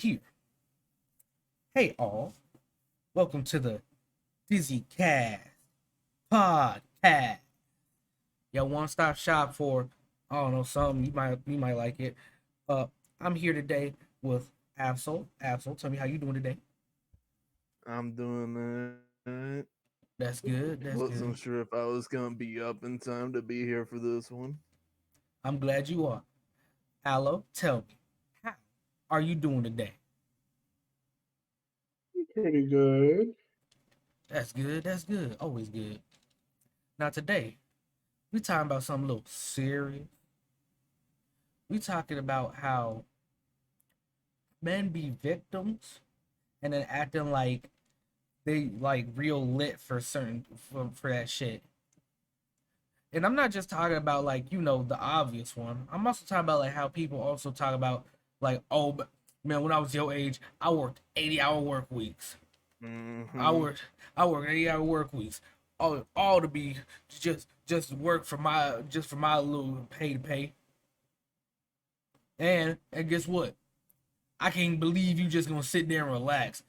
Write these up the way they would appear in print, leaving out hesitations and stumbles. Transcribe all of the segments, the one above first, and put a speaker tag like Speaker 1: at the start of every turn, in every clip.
Speaker 1: here. Hey all, welcome to the Dizzycast Podcast. Your one-stop shop for I don't know something you might like it. Uh, I'm here today with Absol. Absol, tell me how you doing today.
Speaker 2: I'm doing it.
Speaker 1: That's good. That's
Speaker 2: Wasn't
Speaker 1: good.
Speaker 2: sure if I was gonna be up in time to be here for this one.
Speaker 1: I'm glad you are. Allo, tell me how are you doing today?
Speaker 3: Pretty good.
Speaker 1: That's good. That's good. Always good. Now today we talking about something a little serious. We talking about how men be victims and then acting like they like real lit for for that shit. And I'm not just talking about like the obvious one. I'm also talking about like how people also talk about like, oh man, when I was your age, I worked 80-hour work weeks. I
Speaker 2: Mm-hmm.
Speaker 1: worked I worked 80-hour work weeks. All to be just work for my little pay to pay. And guess what? I can't believe you just gonna sit there and relax.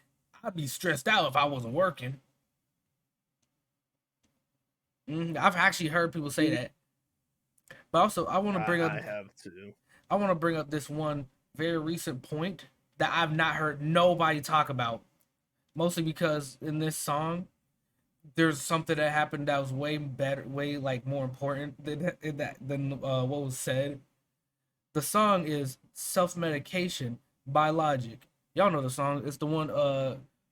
Speaker 1: I'd be stressed out if I wasn't working. I've actually heard people say that. But also,
Speaker 2: I have to.
Speaker 1: I want to bring up this one very recent point that I've not heard nobody talk about. Mostly because in this song, there's something that happened that was way better, way like more important than what was said. The song is "Self Medication" by Logic. Y'all know the song. It's the one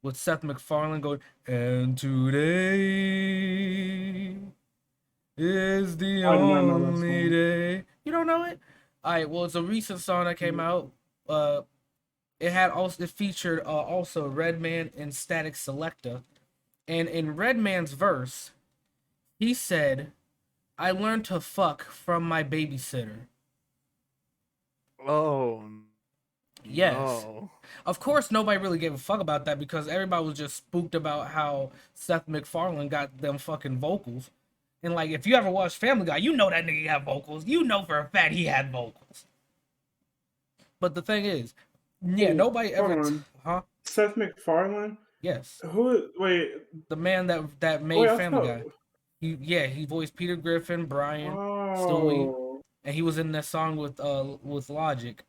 Speaker 1: with Seth MacFarlane going, "And today is the
Speaker 3: I do not know that
Speaker 1: only
Speaker 3: song.
Speaker 1: day." You don't know it? All right. Well, it's a recent song that came out. Uh, it featured also Redman and Static Selecta, and in Redman's verse, he said, "I learned to fuck from my babysitter."
Speaker 2: Oh
Speaker 1: Yes.
Speaker 2: no.
Speaker 1: Of course, nobody really gave a fuck about that because everybody was just spooked about how Seth MacFarlane got them fucking vocals. And like, if you ever watched Family Guy, you know that nigga got vocals. You know for a fact he had vocals. But the thing is, yeah,
Speaker 3: Oh,
Speaker 1: nobody
Speaker 3: hold
Speaker 1: ever,
Speaker 3: on.
Speaker 1: huh?
Speaker 3: Seth MacFarlane?
Speaker 1: Yes,
Speaker 3: Who? Wait,
Speaker 1: the man that
Speaker 3: wait.
Speaker 1: made
Speaker 3: I
Speaker 1: Family
Speaker 3: thought.
Speaker 1: Guy. He voiced Peter Griffin, Brian, Stewie,
Speaker 3: Oh,
Speaker 1: and he was in that song with Logic.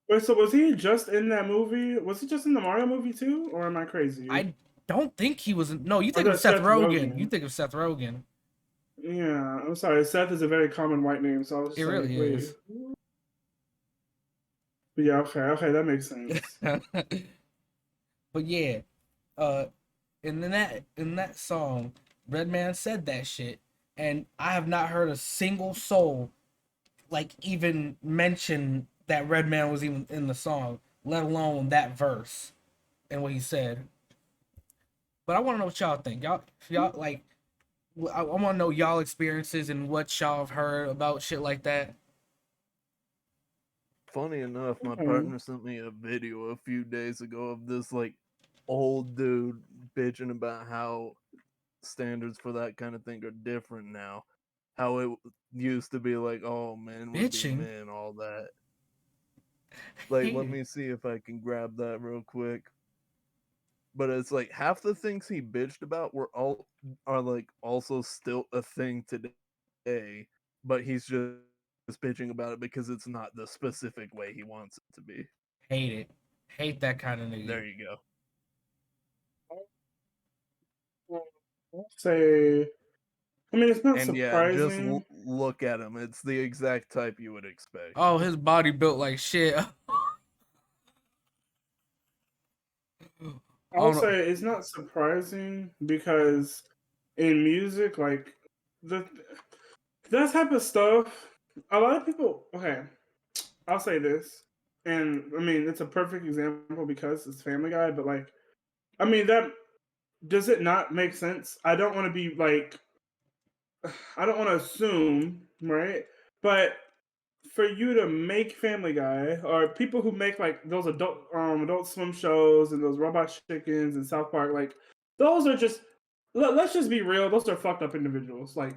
Speaker 3: wait. So was he just in that movie? Was he just in the Mario movie too, or am I crazy?
Speaker 1: I don't think he was. No, you
Speaker 3: Or
Speaker 1: think of
Speaker 3: that
Speaker 1: Seth
Speaker 3: Seth
Speaker 1: Rogen. You
Speaker 3: Rogen?
Speaker 1: think of Seth Rogen.
Speaker 3: Yeah, I'm sorry. Seth is a very common white name, so I was
Speaker 1: It
Speaker 3: just like,
Speaker 1: really
Speaker 3: wait.
Speaker 1: is.
Speaker 3: But yeah, okay, that makes sense.
Speaker 1: But yeah, uh, in that song, Redman said that shit, and I have not heard a single soul like even mention that Redman was even in the song, let alone that verse and what he said. But I want to know what y'all think. Y'all like, I want to know y'all experiences and what y'all have heard about shit like that.
Speaker 2: Funny enough, my
Speaker 3: Okay.
Speaker 2: partner sent me a video a few days ago of this like old dude bitching about how standards for that kind of thing are different now. How it used to be like, oh, men would be
Speaker 1: Bitching.
Speaker 2: men, all that. Like, let
Speaker 1: Hey,
Speaker 2: me see if I can grab that real quick. But it's like half the things he bitched about are like also still a thing today, but he's just bitching about it because it's not the specific way he wants it to be.
Speaker 1: hate it. Hate that kind of
Speaker 2: There you
Speaker 1: nigga.
Speaker 2: go.
Speaker 3: I'll say. I mean, it's not
Speaker 2: And yeah, just
Speaker 3: surprising.
Speaker 2: look at him. It's the exact type you would expect.
Speaker 1: Oh, his body built like shit. I
Speaker 3: I'll
Speaker 1: don't know.
Speaker 3: say it's not surprising because in music, like the that type of stuff, a lot of people. Okay, I'll say this, and I mean it's a perfect example because it's Family Guy, but like, I mean that does it not make sense? I don't want to be like, I don't want to assume, right? But for you to make Family Guy or people who make like those Adult Swim shows and those Robot Chickens and South Park, like those are just let's just be real. Those are fucked up individuals. Like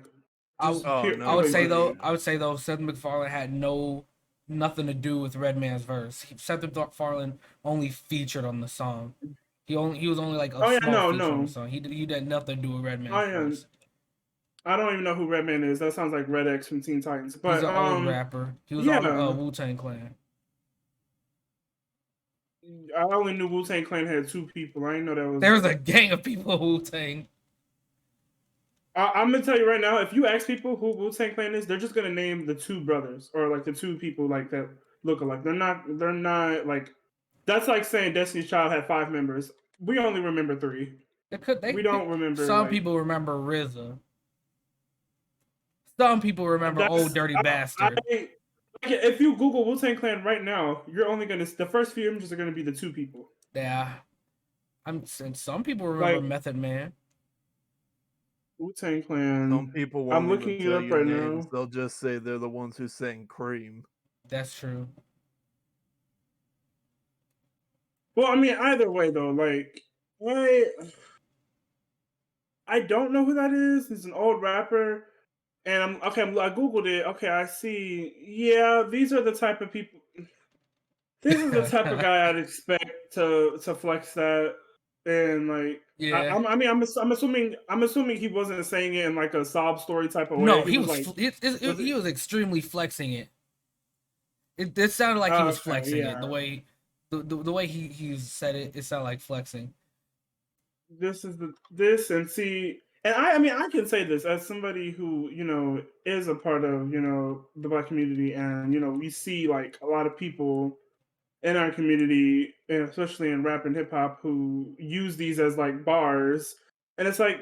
Speaker 1: I
Speaker 3: just
Speaker 2: Oh,
Speaker 1: I
Speaker 2: no
Speaker 1: would
Speaker 3: plain
Speaker 1: say though
Speaker 3: period.
Speaker 1: I
Speaker 2: question.
Speaker 1: would say though Seth MacFarlane had no nothing to do with Redman's verse. Seth MacFarlane only featured on the song. He was only like a
Speaker 3: Oh yeah,
Speaker 1: small feature on the
Speaker 3: no.
Speaker 1: song. He did nothing to do with
Speaker 3: Oh
Speaker 1: Redman's
Speaker 3: yeah.
Speaker 1: verse.
Speaker 3: I don't even know who Redman is. That sounds like Red X from Teen Titans.
Speaker 1: He's
Speaker 3: But
Speaker 1: an old rapper. He was on
Speaker 3: yeah.
Speaker 1: Wu-Tang Clan.
Speaker 3: I only knew Wu Tang Clan had 2 people. I didn't know that was.
Speaker 1: There's a gang of people Wu-Tang.
Speaker 3: I'm gonna tell you right now. If you ask people who Wu Tang Clan is, they're just gonna name the 2 brothers or like the 2 people like that look alike. They're not. They're not like. That's like saying Destiny's Child had 5 members. We only remember 3. We don't remember
Speaker 1: Some
Speaker 3: like.
Speaker 1: people remember RZA. Some people remember Old
Speaker 3: That's
Speaker 1: Dirty Bastard.
Speaker 3: if you Google Wu Tang Clan right now, you're only gonna the first few images are gonna be the 2 people.
Speaker 1: Yeah, and some people remember
Speaker 3: Like
Speaker 1: Method Man.
Speaker 3: Wu Tang Clan.
Speaker 2: Some people
Speaker 3: I'm
Speaker 2: won't even
Speaker 3: looking it
Speaker 2: tell
Speaker 3: up
Speaker 2: you
Speaker 3: right
Speaker 2: names.
Speaker 3: now.
Speaker 2: They'll just say they're the ones who sang Cream.
Speaker 1: That's true.
Speaker 3: Well, I mean, either way though, like I don't know who that is. He's an old rapper, and I googled it. Okay, I see. Yeah, these are the type of people. This is the type of guy I'd expect to flex that, and like
Speaker 1: Yeah.
Speaker 3: I'm assuming he wasn't saying it in like a sob story type of way.
Speaker 1: No,
Speaker 3: He was like,
Speaker 1: he was extremely flexing it. It sounded like he was
Speaker 3: okay,
Speaker 1: flexing it.
Speaker 3: yeah.
Speaker 1: The way he said it, it sounded like flexing.
Speaker 3: This is this and see, and I mean I can say this as somebody who is a part of the Black community, and we see like a lot of people in our community, and especially in rap and hip hop, who use these as like bars, and it's like,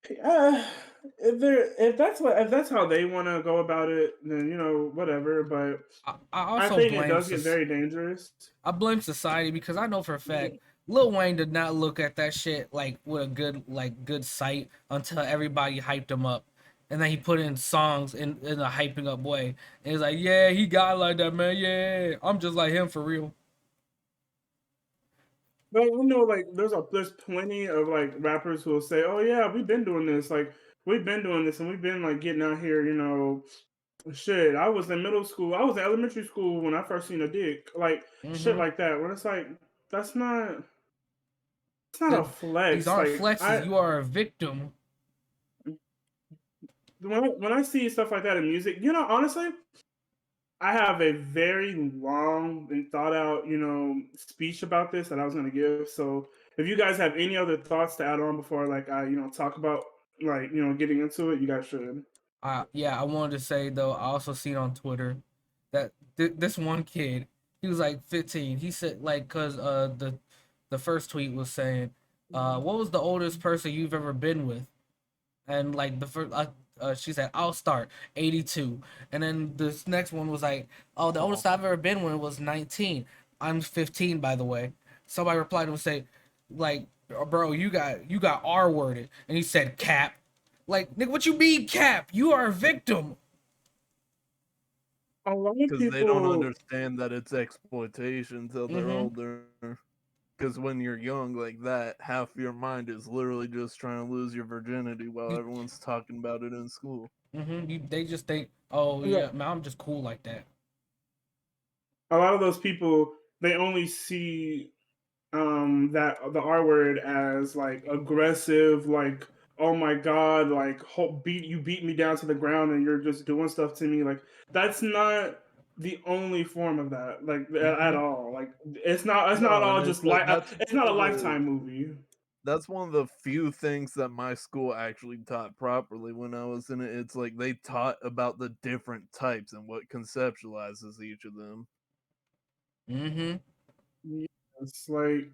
Speaker 3: if that's how they want to go about it, then whatever. But
Speaker 1: I
Speaker 3: I
Speaker 1: also
Speaker 3: think it does get very dangerous.
Speaker 1: I blame society because I know for a fact Lil Wayne did not look at that shit like with a good sight until everybody hyped him up. And then he put in songs in a hyping up way. And he's like, yeah, he got like that, man. Yeah, I'm just like him for real.
Speaker 3: But like there's plenty of like rappers who will say, "Oh yeah, we've been doing this. Like we've been doing this, and we've been like getting out here." Shit. I was in middle school. I was in elementary school when I first seen a dick. Like shit like that. Where it's like that's not. It's not a
Speaker 1: These
Speaker 3: flex.
Speaker 1: aren't
Speaker 3: Like
Speaker 1: flexes. You are a victim.
Speaker 3: when I see stuff like that in music, honestly, I have a very long and thought out, speech about this that I was going to give. So if you guys have any other thoughts to add on before, like I, talk about like getting into it, you guys should.
Speaker 1: Yeah, I wanted to say though, I also seen on Twitter that this one kid, he was like 15. He said like, cause the first tweet was saying, what was the oldest person you've ever been with? And like the first, she said, I'll start 82. And then this next one was like, oh, the oldest I've ever been with was 19. I'm 15, by the way. Somebody replied and say, like, bro, you got R worded, and he said cap. Like, nigga, what you mean cap? You are a victim.
Speaker 3: A lot of
Speaker 2: Because they don't
Speaker 3: people.
Speaker 2: understand that it's exploitation till they're older. Because when you're young like that, half your mind is literally just trying to lose your virginity while everyone's talking about it in school.
Speaker 1: They just think, oh yeah, man, I'm just cool like that.
Speaker 3: A lot of those people, they only see that the R word as like aggressive, like, oh my god, like beat me down to the ground and you're just doing stuff to me. Like that's not the only form of that, like at all. Like it's not
Speaker 2: No, and
Speaker 3: all
Speaker 2: it's
Speaker 3: just
Speaker 2: like
Speaker 3: like it's not a Lifetime movie.
Speaker 2: That's one of the few things that my school actually taught properly when I was in it. It's like they taught about the different types and what conceptualizes each of them.
Speaker 3: It's like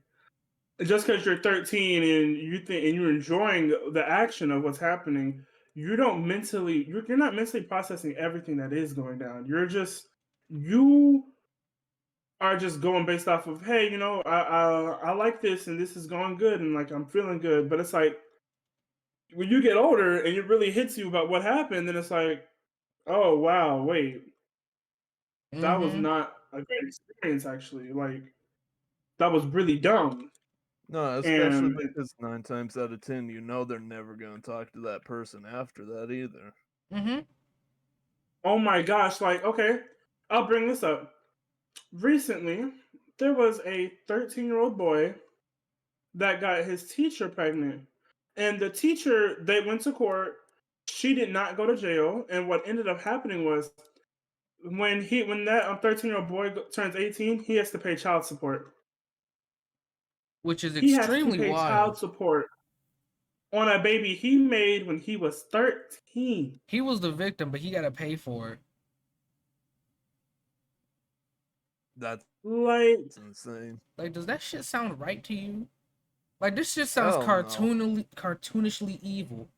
Speaker 3: just because you're 13 and you think and you're enjoying the action of what's happening, you're not mentally processing everything that is going down. You are just going based off of, hey, I like this and this is going good and like I'm feeling good. But it's like when you get older and it really hits you about what happened, then it's like, oh wow, wait, that was not a great experience actually. Like that was really dumb.
Speaker 2: No, especially
Speaker 3: And
Speaker 2: because 9 times out of 10, you know they're never going to talk to that person after that either.
Speaker 3: oh my gosh, like okay. I'll bring this up. Recently, there was a 13-year-old boy that got his teacher pregnant. And the teacher, they went to court. She did not go to jail. And what ended up happening was when that 13-year-old boy turns 18, he has to pay child support.
Speaker 1: Which is
Speaker 3: He has to
Speaker 1: extremely
Speaker 3: pay
Speaker 1: wild.
Speaker 3: child support on a baby he made when he was 13.
Speaker 1: He was the victim, but he got to pay for it.
Speaker 2: That's
Speaker 3: Like,
Speaker 2: insane.
Speaker 1: Like, does that shit sound right to you? Like, this shit sounds
Speaker 2: Hell no.
Speaker 1: cartoonishly evil.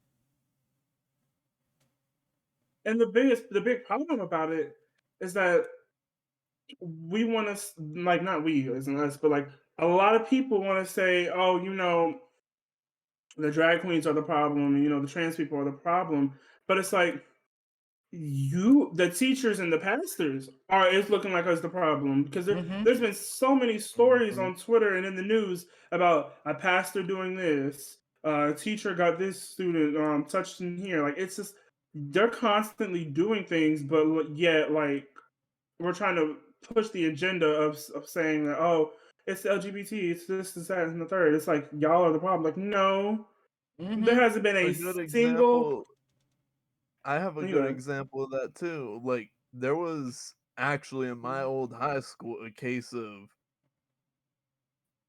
Speaker 3: and the big problem about it is that we want to, like, not we as in us, but like a lot of people want to say, oh, the drag queens are the problem, and the trans people are the problem. But it's like the teachers and the pastors it's looking like us the problem, because there's been so many stories on Twitter and in the news about a pastor doing this, a teacher got this student touched in here. Like, it's just they're constantly doing things, but yet, like, we're trying to push the agenda of saying that, oh, it's the LGBT, it's this, that, and the third. It's like, y'all are the problem. Like, no, there hasn't been
Speaker 2: A
Speaker 3: a
Speaker 2: good
Speaker 3: single.
Speaker 2: example. I have a good
Speaker 3: Anyway,
Speaker 2: example of that too. Like, there was actually in my old high school a case of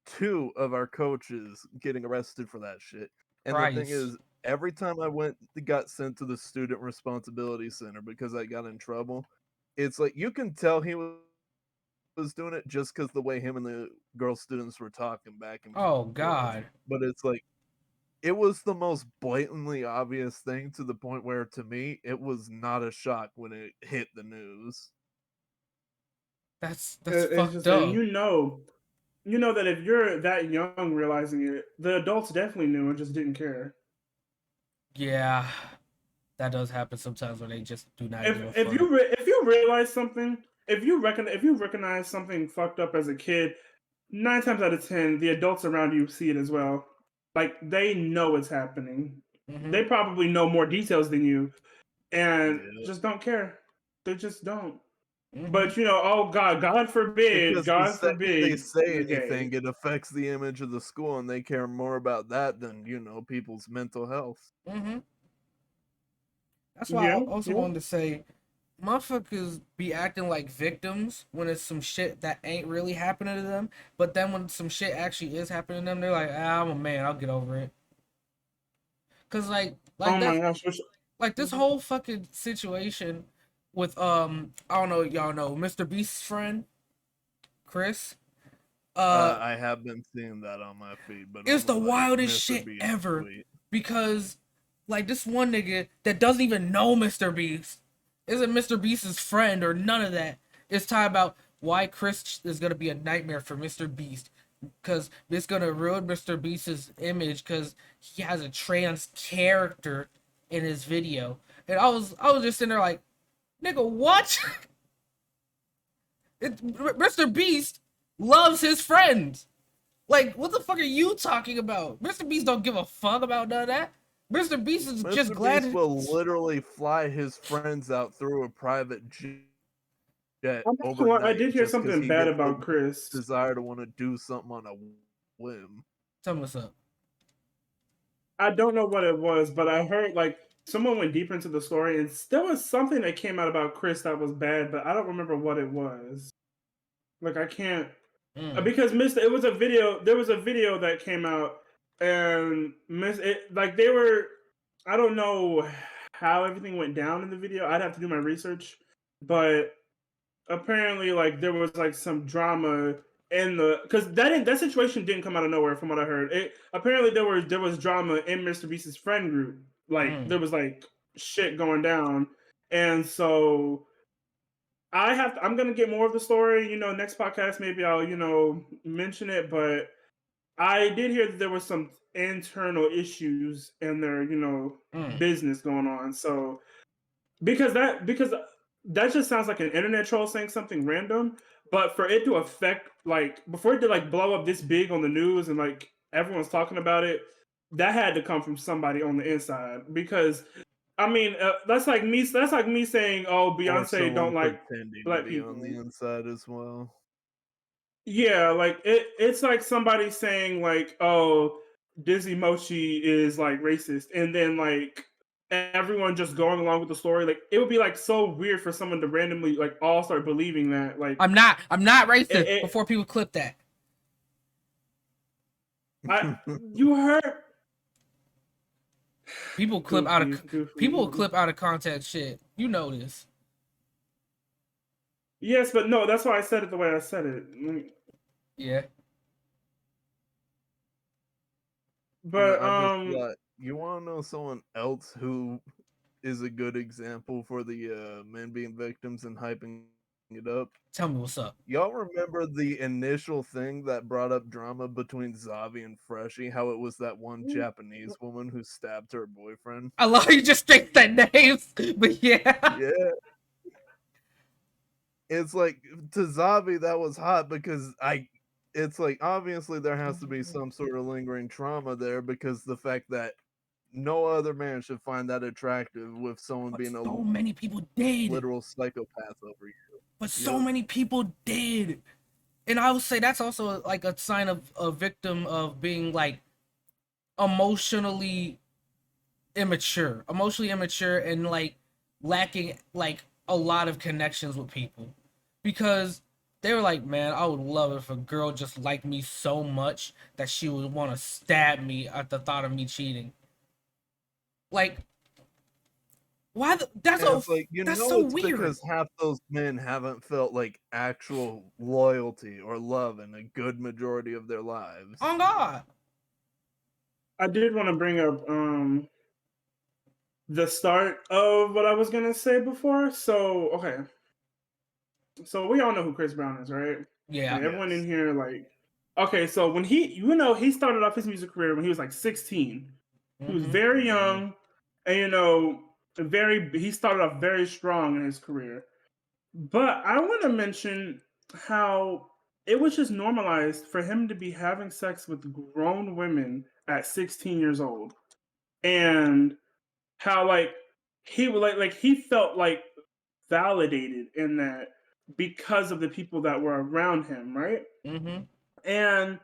Speaker 2: two of our coaches getting arrested for that shit. And the thing
Speaker 1: Christ.
Speaker 2: is, every time got sent to the student responsibility center because I got in trouble, it's like you can tell he was doing it just because the way him and the girl students were talking back and
Speaker 1: Oh,
Speaker 2: forth.
Speaker 1: God.
Speaker 2: But it's like, it was the most blatantly obvious thing, to the point where, to me, it was not a shock when it hit the news.
Speaker 1: That's
Speaker 3: it's
Speaker 1: fucked
Speaker 3: just,
Speaker 1: up.
Speaker 3: and that if you're that young realizing it, the adults definitely knew and just didn't care.
Speaker 1: Yeah. That does happen sometimes where they just do not give a
Speaker 3: If
Speaker 1: fuck.
Speaker 3: if you realize something, if you recognize something fucked up as a kid, 9 times out of 10, the adults around you see it as well. Like, they know it's happening. They probably know more details than you, and just don't care. They just don't. But oh God forbid,
Speaker 2: Because the
Speaker 3: God
Speaker 2: second they
Speaker 3: forbid
Speaker 2: say
Speaker 3: you're gay.
Speaker 2: anything, it affects the image of the school, and they care more about that than, people's mental health.
Speaker 1: That's why I
Speaker 3: Yeah,
Speaker 1: also wanted to say, motherfuckers be acting like victims when it's some shit that ain't really happening to them. But then when some shit actually is happening to them, they're like, I'm a man, I'll get over it. Cause like
Speaker 3: Oh
Speaker 1: that,
Speaker 3: my gosh.
Speaker 1: like this whole fucking situation with I don't know, y'all know Mr. Beast's friend, Chris.
Speaker 2: I have been seeing that on my feed, but
Speaker 1: It's the
Speaker 2: only like
Speaker 1: wildest
Speaker 2: Mr.
Speaker 1: shit
Speaker 2: Beast
Speaker 1: ever.
Speaker 2: tweet.
Speaker 1: Because like this one nigga that doesn't even know Mr. Beast isn't Mr. Beast's friend or none of that. It's talking about why Chris is gonna be a nightmare for Mr. Beast. Cause it's gonna ruin Mr. Beast's image because he has a trans character in his video. And I was just sitting there like, nigga, what? Mr. Beast loves his friends. Like, what the fuck are you talking about? Mr. Beast don't give a fuck about none of that. Mr. Beast is just
Speaker 2: Mr.
Speaker 1: glad.
Speaker 2: Beast will literally fly his friends out through a private jet
Speaker 3: I'm not gonna lie, I
Speaker 2: overnight
Speaker 3: did hear
Speaker 2: just because
Speaker 3: something
Speaker 2: he
Speaker 3: bad
Speaker 2: gets
Speaker 3: about
Speaker 2: the
Speaker 3: Chris.
Speaker 2: desire to want to do something on a whim.
Speaker 1: Tell me what's up.
Speaker 3: I don't know what it was, but I heard like someone went deeper into the story, and there was something that came out about Chris that was bad, but I don't remember what it was. Like, I can't because it was a video. There was a video that came out, and like they were. I don't know how everything went down in the video. I'd have to do my research, but apparently, like, there was like some drama in because that situation didn't come out of nowhere, from what I heard. Apparently there was drama in Mr. Beast's friend group. Like, there was like shit going down, and so I'm gonna get more of the story. Next podcast maybe I'll mention it, but I did hear that there was some internal issues in their business going on. So because that just sounds like an internet troll saying something random, but for it to affect, like, before it to like blow up this big on the news and like everyone's talking about it, that had to come from somebody on the inside, because I mean, that's like me. That's like me saying, "Oh,
Speaker 2: or
Speaker 3: Beyonce
Speaker 2: someone
Speaker 3: don't like
Speaker 2: pretending to
Speaker 3: black
Speaker 2: be on the
Speaker 3: people."
Speaker 2: inside as well.
Speaker 3: Yeah, like it's like somebody saying like, "Oh, Dizzy Mochi is like racist," and then like everyone just going along with the story. Like it would be like so weird for someone to randomly like all start believing that. Like
Speaker 1: I'm not racist.
Speaker 3: it
Speaker 1: Before people clip that,
Speaker 3: I you heard
Speaker 1: people clip out of
Speaker 3: goofy,
Speaker 1: people
Speaker 3: goofy.
Speaker 1: clip out of context shit. You know this.
Speaker 3: Yes, but no, that's why I said it the way I said it.
Speaker 1: Yeah.
Speaker 3: But
Speaker 2: I just thought, you want to know someone else who is a good example for the men being victims and hyping it up?
Speaker 1: Tell me what's up.
Speaker 2: Y'all remember the initial thing that brought up drama between Zavi and Freshie? How it was that one Japanese woman who stabbed her boyfriend?
Speaker 1: I love how you just state that names, but yeah.
Speaker 2: Yeah. It's like, to Zavi, that was hot because it's like, obviously there has to be some sort of lingering trauma there, because the fact that no other man should find that attractive with someone
Speaker 1: But
Speaker 2: being a
Speaker 1: so many people did.
Speaker 2: literal psychopath over you.
Speaker 1: But so
Speaker 2: Yep.
Speaker 1: many people did. And I would say that's also like a sign of a victim of being like emotionally immature and like lacking like a lot of connections with people, because they were like, man, I would love if a girl just liked me so much that she would want to stab me at the thought of me cheating. Like, why
Speaker 2: And it's like,
Speaker 1: that's so
Speaker 2: it's
Speaker 1: weird.
Speaker 2: because half those men haven't felt like actual loyalty or love in a good majority of their lives.
Speaker 1: On God.
Speaker 3: I did want to bring up the start of what I was gonna say before. So okay, so we all know who Chris Brown is, right?
Speaker 1: Yeah.
Speaker 3: Like everyone in
Speaker 2: Yes.
Speaker 3: here, like, okay, so when he started off his music career when he was like 16. He was
Speaker 1: Mm-hmm.
Speaker 3: very
Speaker 2: Mhm.
Speaker 3: young, and he started off very strong in his career. But I want to mention how it was just normalized for him to be having sex with grown women at 16 years old, and how like he would like he felt like validated in that because of the people that were around him, right?
Speaker 1: Mm-hmm.
Speaker 3: And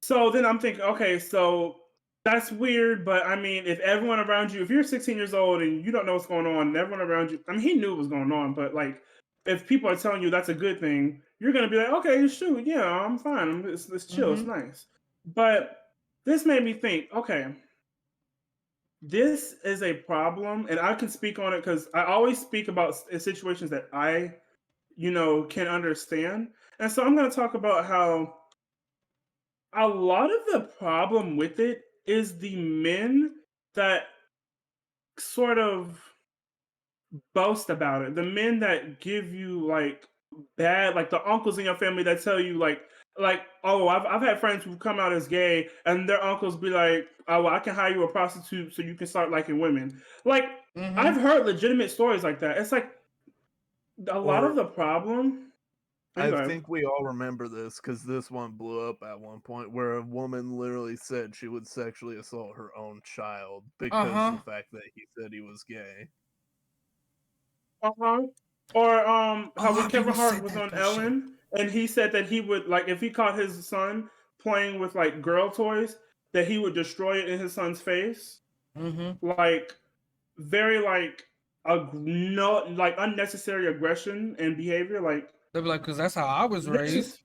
Speaker 3: so then I'm thinking, okay, so that's weird, but I mean, if everyone around you, if you're 16 years old and you don't know what's going on, and everyone around you, I mean, he knew what was going on, but like, if people are telling you that's a good thing, you're gonna be like, okay, shoot, yeah, I'm fine, it's chill, it's
Speaker 1: Mm-hmm.
Speaker 3: nice. But this made me think, okay, this is a problem, and I can speak on it because I always speak about situations that I, can understand, and so I'm gonna talk about how a lot of the problem with it is the men that sort of boast about it. The men that give you like bad, like the uncles in your family that tell you like oh, I've had friends who come out as gay and their uncles be like, oh, well, I can hire you a prostitute so you can start liking women. Like
Speaker 1: Mm-hmm.
Speaker 3: I've heard legitimate stories like that. It's like a lot of
Speaker 2: Or
Speaker 3: the problem. Oh, you
Speaker 2: I
Speaker 3: go ahead.
Speaker 2: think we all remember this because this one blew up at one point where a woman literally said she would sexually assault her own child because
Speaker 1: Uh-huh.
Speaker 2: the fact that he said he was gay.
Speaker 3: Uh-huh. Or
Speaker 1: A
Speaker 3: how
Speaker 1: lot
Speaker 3: when
Speaker 1: of
Speaker 3: Kevin
Speaker 1: people
Speaker 3: Hart
Speaker 1: said
Speaker 3: was
Speaker 1: that
Speaker 3: on
Speaker 1: that shit.
Speaker 3: Ellen and he said that he would like if he caught his son playing with like girl toys that he would destroy it in his son's face.
Speaker 1: Mm-hmm.
Speaker 3: Like very like no like unnecessary aggression and behavior like
Speaker 1: They'll be like, because that's how I was
Speaker 3: this
Speaker 1: raised.
Speaker 3: is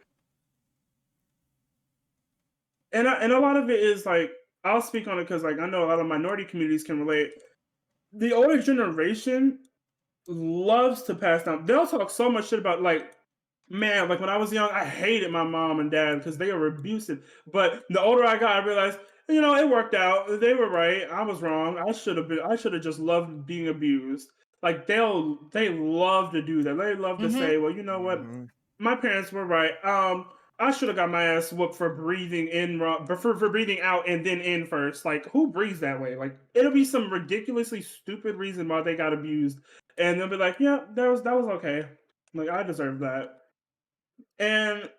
Speaker 3: and a lot of it is like I'll speak on it because like I know a lot of minority communities can relate. The older generation loves to pass down. They'll talk so much shit about like, man, like when I was young, I hated my mom and dad because they were abusive. But the older I got, I realized, it worked out. They were right. I was wrong. I should have just loved being abused. Like they love to do that. They love to
Speaker 1: Mm-hmm.
Speaker 3: say, well, you know what?
Speaker 2: Hmm.
Speaker 3: My parents were right. I should have got my ass whooped for breathing in, for breathing out and then in first. Like, who breathes that way? Like, it'll be some ridiculously stupid reason why they got abused, and they'll be like, "Yeah, that was okay. Like, I deserve that." And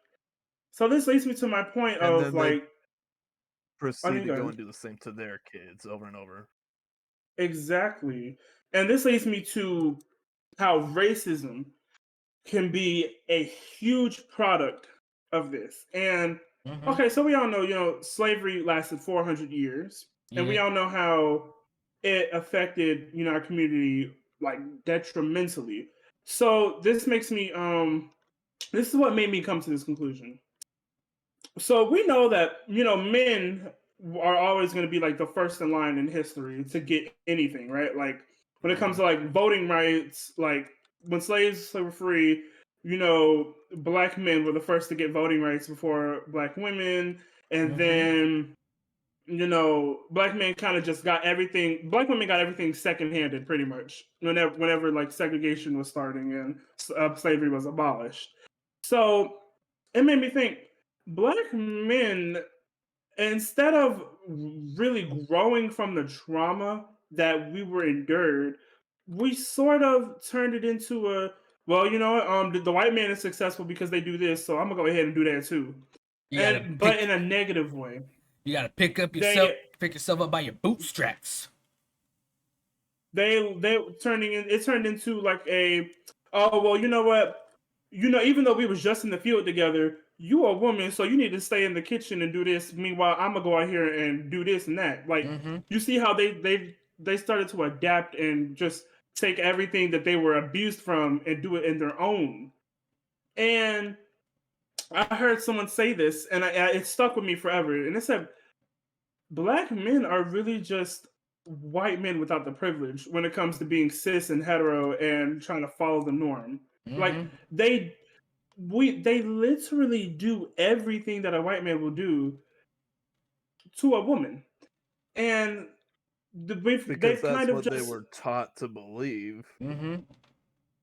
Speaker 3: so this leads me to my point
Speaker 2: And
Speaker 3: of
Speaker 2: then they
Speaker 3: like, I
Speaker 2: proceed
Speaker 3: think
Speaker 2: to go and do the same to their kids over and over.
Speaker 3: Exactly. And this leads me to how racism can be a huge product of this. And
Speaker 1: Mm-hmm.
Speaker 3: okay, so we all know, slavery lasted 400 years, and
Speaker 1: Yeah.
Speaker 3: we all know how it affected, our community like detrimentally. So this is what made me come to this conclusion. So we know that, men are always going to be like the first in line in history to get anything, right? Like when it comes to like voting rights, like when slaves were free, black men were the first to get voting rights before black women. And
Speaker 1: Mm-hmm.
Speaker 3: then, black men kind of just got everything, black women got everything secondhanded pretty much whenever like segregation was starting and slavery was abolished. So it made me think black men, instead of really growing from the trauma that we were endured, we sort of turned it into a, well, the white man is successful because they do this, so I'm gonna go ahead and do that too.
Speaker 1: You gotta
Speaker 3: And but in
Speaker 1: pick.
Speaker 3: a negative way.
Speaker 1: You gotta pick up yourself.
Speaker 3: They
Speaker 1: Pick yourself up by your bootstraps.
Speaker 3: they turning in it turned into like a, oh well, you know what, even though we was just in the field together, you a woman, so you need to stay in the kitchen and do this, meanwhile I'm gonna go out here and do this and that. Like,
Speaker 1: Mm-hmm.
Speaker 3: you see how they started to adapt and just take everything that they were abused from and do it in their own. And I heard someone say this, and it stuck with me forever, and it said black men are really just white men without the privilege when it comes to being cis and hetero and trying to follow the norm. Like,
Speaker 1: Mm-hmm.
Speaker 3: they literally do everything that a white man will do to a woman, and
Speaker 2: Because
Speaker 3: they've
Speaker 2: that's
Speaker 3: kind of
Speaker 2: what they
Speaker 3: just,
Speaker 2: were taught to believe.
Speaker 1: Mm-hmm.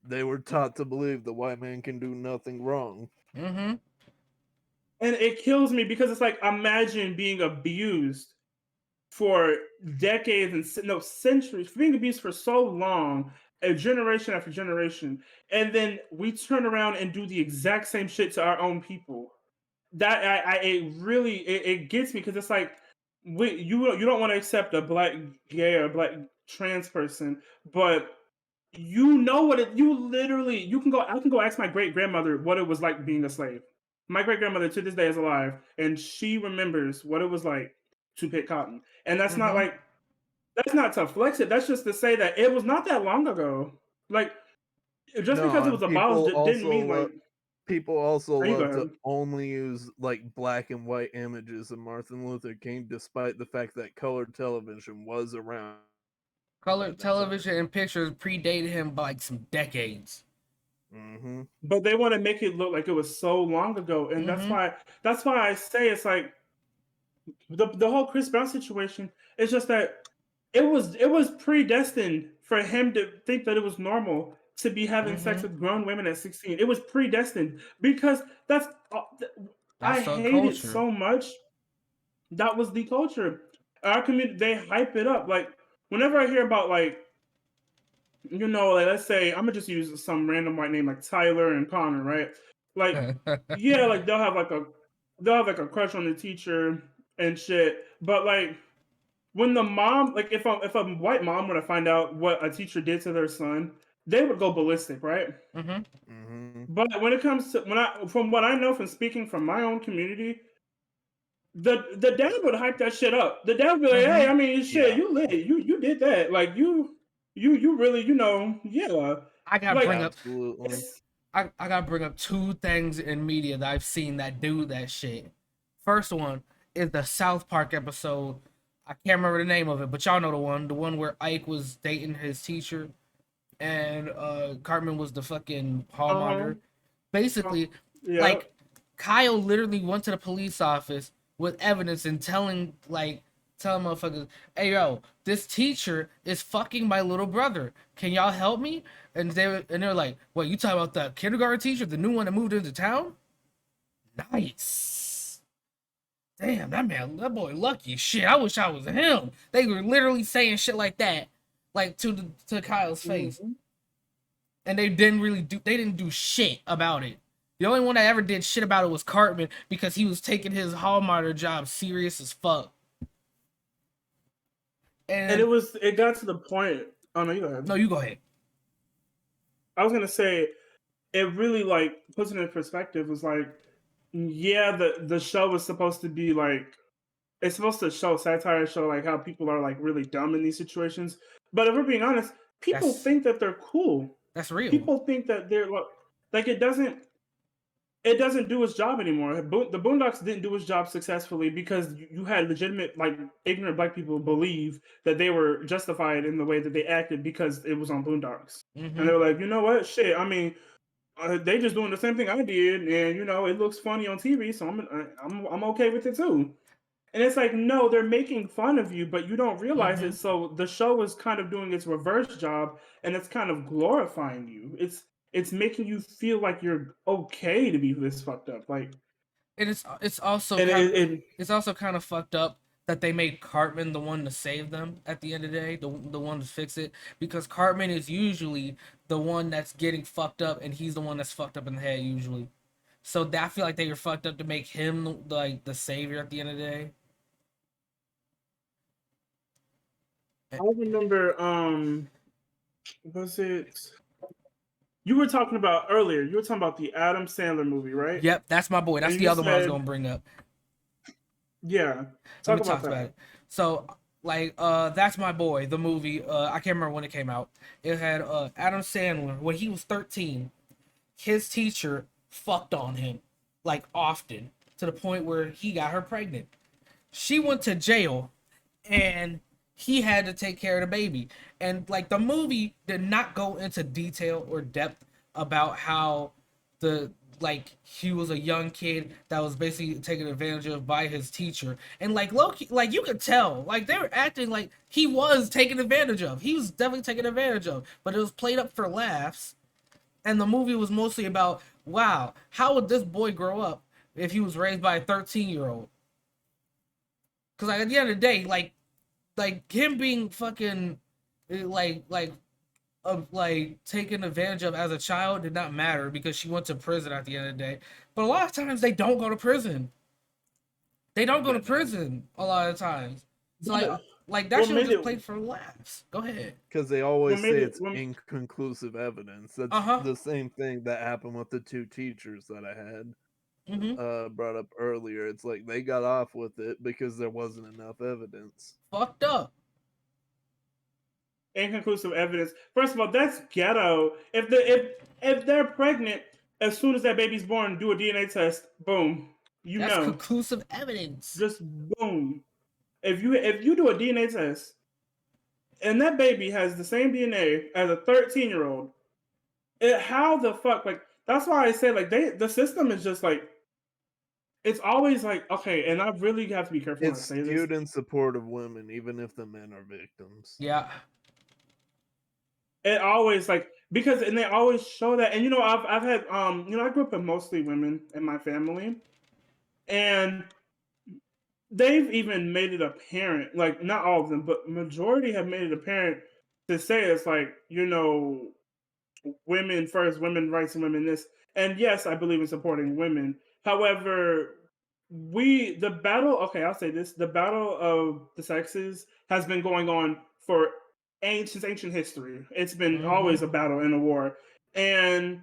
Speaker 2: They were taught to believe the white man can do nothing wrong.
Speaker 1: Mm-hmm.
Speaker 3: and it kills me because it's like, imagine being abused for decades and no centuries, for being abused for so long, a generation after generation, and then we turn around and do the exact same shit to our own people. That it really it gets me because it's like, you don't want to accept a black gay or black trans person, but you know what it you literally you can go I can go ask my great grandmother what it was like being a slave. My great grandmother to this day is alive, and she remembers what it was like to pick cotton. And
Speaker 1: Mm-hmm.
Speaker 3: that's not to flex it. That's just to say that it was not that long ago. Like, just
Speaker 2: No,
Speaker 3: because it
Speaker 2: and
Speaker 3: was abolished, it didn't mean like.
Speaker 2: people also
Speaker 3: There you
Speaker 2: love to
Speaker 3: go.
Speaker 2: only use like black and white images of Martin Luther King, despite the fact that colored television was around at that time.
Speaker 1: Colored television and pictures predated him by like some decades.
Speaker 2: Mm-hmm.
Speaker 3: But they want to make it look like it was so long ago, and
Speaker 1: Mm-hmm.
Speaker 3: that's why I say it's like the whole Chris Brown situation. It's just that it was predestined for him to think that it was normal to be having sex
Speaker 1: Mm-hmm.
Speaker 3: with grown women at 16. It was predestined because I
Speaker 1: That's the
Speaker 3: hate it
Speaker 1: culture.
Speaker 3: so much. That was the culture. Our community, they hype it up. Like, whenever I hear about, like, like, let's say I'm gonna just use some random white name like Tyler and Connor, right? Like, yeah, like they'll have like a crush on the teacher and shit. But like, when the mom, like, if a white mom were to find out what a teacher did to their son, they would go ballistic, right?
Speaker 1: Mm-hmm.
Speaker 2: Mm-hmm.
Speaker 3: But when it comes to from what I know from speaking from my own community, the dad would hype that shit up. The dad would be like,
Speaker 1: Mm-hmm.
Speaker 3: "Hey, I mean, shit,
Speaker 2: Yeah,
Speaker 3: you lit, you did that, like you really, yeah,
Speaker 1: I gotta
Speaker 3: like
Speaker 1: bring up
Speaker 2: absolutely.
Speaker 3: it's
Speaker 1: I gotta bring up two things in media that I've seen that do that shit. First one is the South Park episode. I can't remember the name of it, but y'all know the one where Ike was dating his teacher and Cartman was the fucking hall
Speaker 3: uh
Speaker 1: monitor.
Speaker 3: huh,
Speaker 1: Basically,
Speaker 3: yeah,
Speaker 1: like Kyle literally went to the police office with evidence and telling motherfuckers, "Hey yo, this teacher is fucking my little brother. Can y'all help me?" And they're like, "What, you talking about the kindergarten teacher, the new one that moved into town?" Nice. Damn, that boy lucky. Shit, I wish I was him. They were literally saying shit like that, like to Kyle's face,
Speaker 3: mhm.
Speaker 1: and they didn't do shit about it. The only one that ever did shit about it was Cartman because he was taking his hall monitor job serious as fuck.
Speaker 3: And
Speaker 1: And
Speaker 3: it got to the point. Oh no, you go ahead.
Speaker 1: no, you go ahead.
Speaker 3: I was gonna say it really like puts it in perspective. Was like, yeah, the show was supposed to be like it's supposed to show satire, show like how people are like really dumb in these situations. But if we're being honest, people
Speaker 1: That's
Speaker 3: think that they're cool.
Speaker 1: that's real.
Speaker 3: People think that they're like it doesn't do its job anymore. The Boondocks didn't do its job successfully because you had legitimate, like, ignorant black people believe that they were justified in the way that they acted because it was on Boondocks, and
Speaker 1: Mm-hmm.
Speaker 3: they were like, you know what, shit. I mean, they just doing the same thing I did, and it looks funny on TV, so I'm okay with it too. And it's like, no, they're making fun of you, but you don't realize
Speaker 1: Mm-hmm.
Speaker 3: it. So the show is kind of doing its reverse job, and it's kind of glorifying you. It's making you feel like you're okay to be this fucked up. Like,
Speaker 1: And it's also
Speaker 3: and
Speaker 1: kind of
Speaker 3: it
Speaker 1: it's also kind of fucked up that they made Cartman the one to save them at the end of the day, the one to fix it, because Cartman is usually the one that's getting fucked up, and he's the one that's fucked up in the head usually. So that I feel like they were fucked up to make him like the savior at the end of the day.
Speaker 3: I remember. Was it you were talking about earlier? You were talking about the Adam Sandler movie, right?
Speaker 1: Yep, that's my boy. That's
Speaker 3: And
Speaker 1: the
Speaker 3: you
Speaker 1: other one I was
Speaker 3: said,
Speaker 1: gonna bring up.
Speaker 3: yeah,
Speaker 1: Let
Speaker 3: talk
Speaker 1: me
Speaker 3: about
Speaker 1: talk about
Speaker 3: that.
Speaker 1: it. So, like, that's my boy. The movie. I can't remember when it came out. It had Adam Sandler when he was 13. His teacher fucked on him, like often, to the point where he got her pregnant. She went to jail, and he had to take care of the baby. And like the movie did not go into detail or depth about how the like he was a young kid that was basically taken advantage of by his teacher, and like Loki, like you could tell, like they were acting like he was taken advantage of. He was definitely taken advantage of, but it was played up for laughs, and the movie was mostly about, wow, how would this boy grow up if he was raised by a 13-year-old? Because like at the end of the day, like him being fucking like like taken advantage of as a child did not matter because she went to prison at the end of the day. But a lot of times they don't go to prison. They don't go
Speaker 2: They
Speaker 1: to
Speaker 2: don't.
Speaker 1: prison a lot of times. So like that
Speaker 3: What
Speaker 1: shit was
Speaker 3: made
Speaker 1: just
Speaker 3: it?
Speaker 1: played for laughs. Go ahead.
Speaker 2: Because they
Speaker 3: What
Speaker 2: always
Speaker 3: made
Speaker 2: say
Speaker 3: it?
Speaker 2: it's inconclusive evidence.
Speaker 1: Uh
Speaker 2: That's
Speaker 1: huh.
Speaker 2: the same thing that happened with the two teachers that I had
Speaker 1: Mm-hmm.
Speaker 2: brought up earlier. It's like they got off with it because there wasn't enough evidence.
Speaker 1: Fucked up.
Speaker 3: Inconclusive evidence. First of all, that's ghetto. If they're pregnant, as soon as that baby's born, do a DNA test. Boom. You
Speaker 1: That's
Speaker 3: know,
Speaker 1: conclusive evidence.
Speaker 3: just boom. If you do a DNA test and that baby has the same DNA as a 13-year-old, how the fuck, like, that's why I say, like, the system is just like, it's always like, okay, and I really have to be careful when I
Speaker 2: It's
Speaker 3: say this.
Speaker 2: skewed in support of women, even if the men are victims.
Speaker 1: Yeah.
Speaker 3: It always like because and they always show that, and I've had I grew up with mostly women in my family, and they've even made it apparent, like not all of them, but majority have made it apparent to say it's like, women first, women rights and women this. And yes, I believe in supporting women. However, the battle, okay, I'll say this, the battle of the sexes has been going on for ancient history. It's been
Speaker 1: Mm-hmm.
Speaker 3: always a battle and a war. And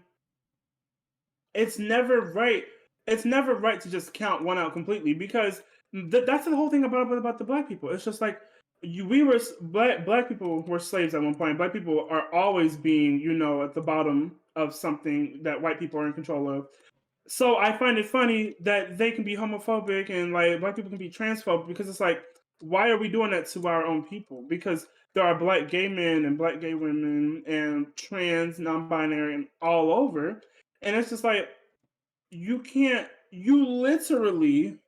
Speaker 3: it's never right. It's never right to just count one out completely because that's the whole thing about the black people. It's just like we were black people were slaves at one point. Black people are always being at the bottom of something that white people are in control of. So I find it funny that they can be homophobic and like black people can be transphobic because it's like, why are we doing that to our own people? Because there are black gay men and black gay women and trans, non-binary, and all over, and it's just like you literally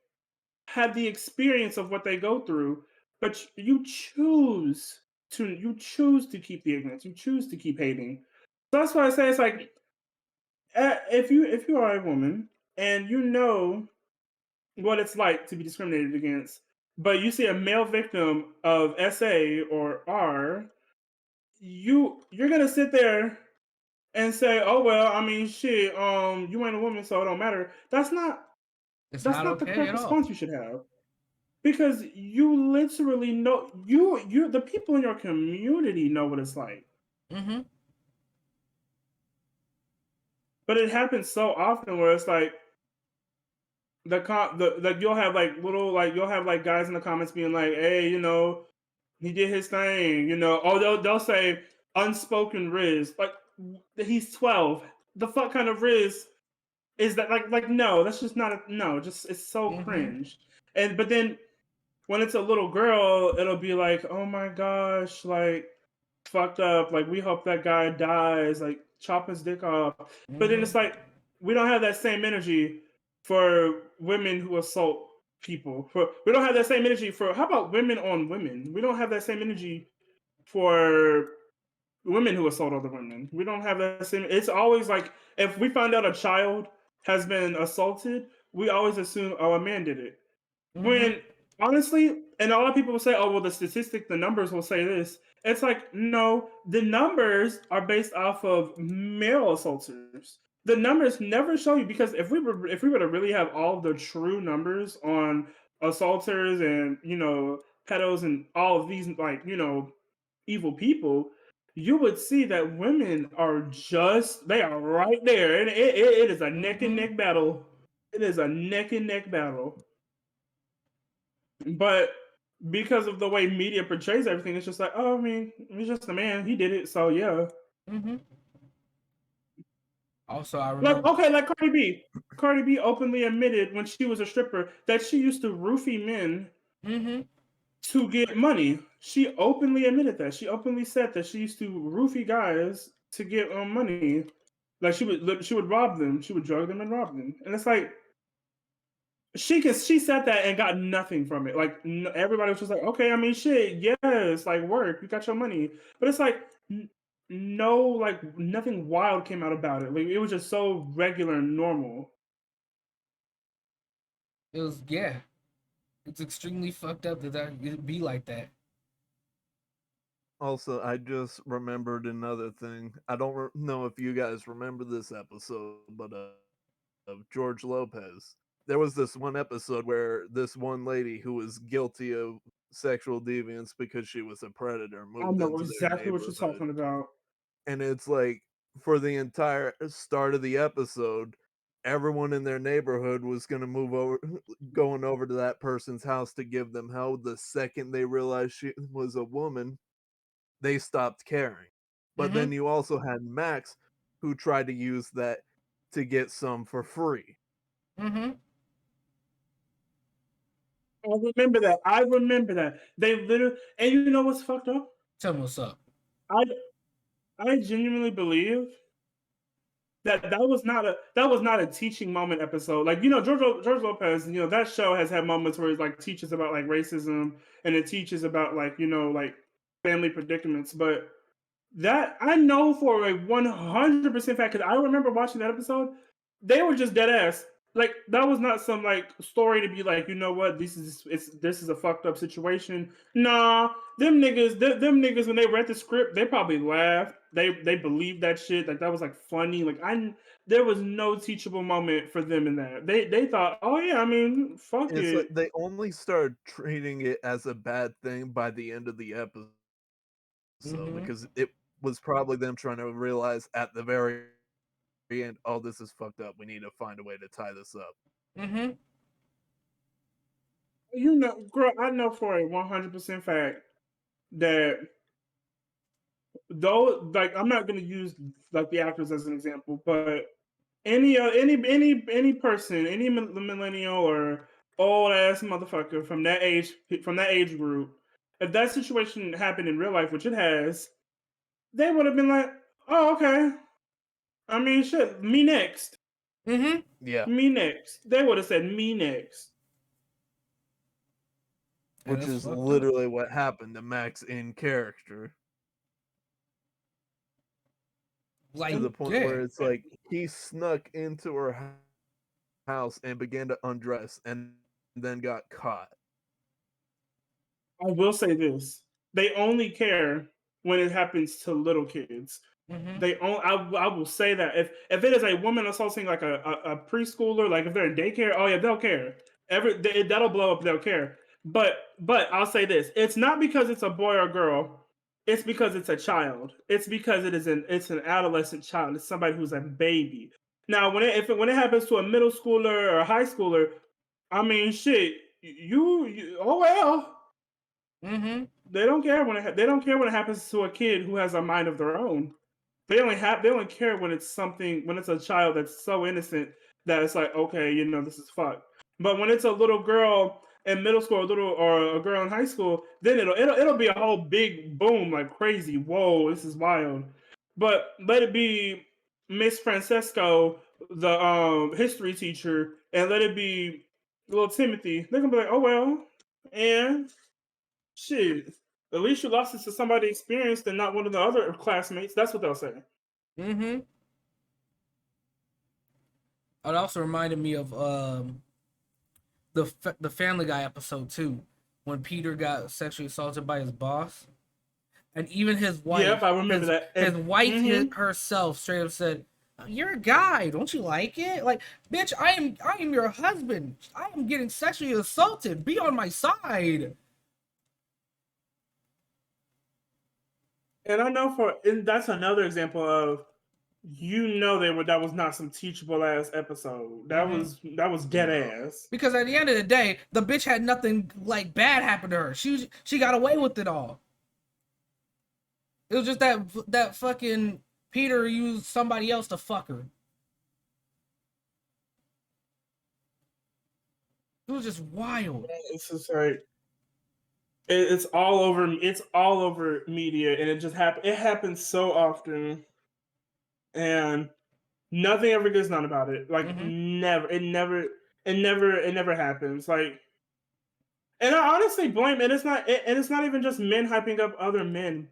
Speaker 3: have the experience of what they go through, but you choose to keep the ignorance, you choose to keep hating. So that's why I say it's like if you are a woman and you know what it's like to be discriminated against, but you see a male victim of SA or R, you're gonna sit there and say, "Oh well, I mean, shit, you ain't a woman, so it don't matter." That's not
Speaker 1: It's
Speaker 3: that's
Speaker 1: not
Speaker 3: not the
Speaker 1: okay
Speaker 3: correct
Speaker 1: at all.
Speaker 3: response you should have. because you literally know you the people in your community know what it's like.
Speaker 1: Mm-hmm.
Speaker 3: But it happens so often where it's like the like you'll have like little like you'll have like guys in the comments being like, hey, he did his thing, or they'll say unspoken Riz. Like he's 12. The fuck kind of Riz is that? Like no, that's just not a no, just it's so
Speaker 1: Mm-hmm.
Speaker 3: cringe. And but then when it's a little girl, it'll be like, oh my gosh, like fucked up. Like we hope that guy dies. Like chop his dick off. But then
Speaker 1: Mm-hmm.
Speaker 3: it's like we don't have that same energy for women who assault people. We don't have that same energy for how about women on women? We don't have that same energy for women who assault other women. We don't have that same. It's always like if we find out a child has been assaulted, we always assume, oh, a man did it.
Speaker 1: Mm-hmm.
Speaker 3: When honestly, and a lot of people will say, oh, well, the numbers will say this. It's like, no, the numbers are based off of male assaulters. The numbers never show you because if we were to really have all the true numbers on assaulters and pedos and all of these like evil people, you would see that women are just they are right there, and it is a neck and
Speaker 1: Mm-hmm.
Speaker 3: neck battle. It is a neck and neck battle. But because of the way media portrays everything, it's just like, oh, I mean, he's just a man. He did it, so yeah.
Speaker 1: Mm-hmm. Also, I
Speaker 3: Like,
Speaker 1: remember.
Speaker 3: okay, like Cardi B. Cardi B openly admitted when she was a stripper that she used to roofie men
Speaker 1: Mm-hmm.
Speaker 3: to get money. She openly admitted that. She openly said that she used to roofie guys to get money. Like she would rob them. She would drug them and rob them. And it's like she said that and got nothing from it. Like everybody was just like, okay, I mean, shit, yes, like work, you got your money, but it's like no, like nothing wild came out about it. Like it was just so regular and normal.
Speaker 1: It was yeah. It's extremely fucked up that it be like that.
Speaker 2: Also, I just remembered another thing. I don't know if you guys remember this episode, but of George Lopez. There was this one episode where this one lady who was guilty of sexual deviance because she was a predator
Speaker 3: I
Speaker 2: moved
Speaker 3: know
Speaker 2: into their
Speaker 3: exactly what you're
Speaker 2: neighborhood.
Speaker 3: talking about.
Speaker 2: And it's like for the entire start of the episode, everyone in their neighborhood was going to move over going over to that person's house to give them help. The second they realized she was a woman, they stopped caring. But
Speaker 1: Mm-hmm.
Speaker 2: then you also had Max, who tried to use that to get some for free.
Speaker 1: Mm-hmm.
Speaker 3: I remember that. They literally, and you know what's fucked up?
Speaker 1: Tell me what's up.
Speaker 3: I I genuinely believe that was not a teaching moment episode. Like George Lopez, that show has had moments where it like teaches about like racism and it teaches about like like family predicaments. But that I know for a 100% fact because I remember watching that episode. They were just dead ass. Like that was not some like story to be like, you know what, this is a fucked up situation. Nah, them niggas when they read the script, they probably laughed. They believed that shit. Like that was like funny. Like there was no teachable moment for them in that. They thought, oh yeah, I mean, fuck
Speaker 2: It's like
Speaker 3: it.
Speaker 2: they only started treating it as a bad thing by the end of the episode because it
Speaker 1: Mm-hmm.
Speaker 2: was probably them trying to realize at the very end, oh, this is fucked up. We need to find a way to tie this up.
Speaker 1: Mm-hmm.
Speaker 3: Girl, I know for a 100% fact that though, like I'm not gonna use like the actors as an example, but any person, any millennial or old ass motherfucker from that age group, if that situation happened in real life, which it has, they would have been like, "Oh, okay. I mean, shit. Me next.
Speaker 1: Mm-hmm.
Speaker 2: Yeah,
Speaker 3: Me next." They would have said, "Me next."
Speaker 1: And
Speaker 2: which
Speaker 1: that's
Speaker 2: is
Speaker 1: fucked up.
Speaker 2: literally what happened to Max in character, to
Speaker 1: Like,
Speaker 2: the point
Speaker 1: yeah.
Speaker 2: where it's like he snuck into her house and began to undress and then got caught.
Speaker 3: I will say this: they only care when it happens to little kids.
Speaker 1: Mm-hmm.
Speaker 3: I will say that if it is a woman assaulting like a preschooler, like if they're in daycare, oh yeah, they'll care. That'll blow up. They'll care. But I'll say this: it's not because it's a boy or girl. It's because it's a child. It's because it's an adolescent child. It's somebody who's a baby. Now, when it happens to a middle schooler or a high schooler, I mean, shit, you oh well.
Speaker 1: Mm-hmm.
Speaker 3: They don't care they don't care when it happens to a kid who has a mind of their own. They only care when it's a child that's so innocent that it's like, okay, this is fucked. But when it's a little girl in middle school, or a girl in high school, then it'll be a whole big boom, like crazy. Whoa, this is wild. But let it be Miss Francesco, the history teacher, and let it be little Timothy. They're gonna be like, oh well, and shit. At least you lost it to somebody experienced and not one of the other classmates. That's what they'll say.
Speaker 1: Mm-hmm. It also reminded me of the Family Guy episode too, when Peter got sexually assaulted by his boss, and even his wife.
Speaker 3: Yep, I remember that.
Speaker 1: His wife herself straight up said, "You're a guy, don't you like it? Like, bitch, I am your husband. I am getting sexually assaulted. Be on my side."
Speaker 3: And I know and that's another example of that was not some teachable ass episode. That was dead ass.
Speaker 1: Because at the end of the day, the bitch had nothing like bad happen to her. She got away with it all. It was just that fucking Peter used somebody else to fuck her. It was just wild.
Speaker 3: It's just like it's all over. It's all over media, and it happens so often, and nothing ever gets done about it. Like never. It never happens. Like, and I honestly blame. And it's not even just men hyping up other men.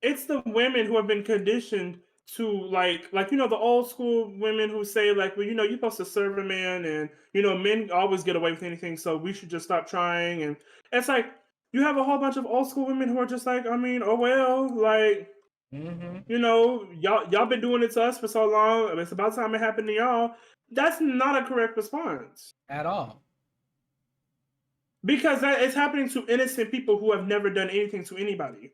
Speaker 3: It's the women who have been conditioned to like the old school women who say like, well, you're supposed to serve a man, and men always get away with anything, so we should just stop trying. And it's like you have a whole bunch of old school women who are just like, I mean, oh well, like y'all been doing it to us for so long. It's about time it happened to y'all. That's not a correct response
Speaker 1: at all.
Speaker 3: Because that is happening to innocent people who have never done anything to anybody.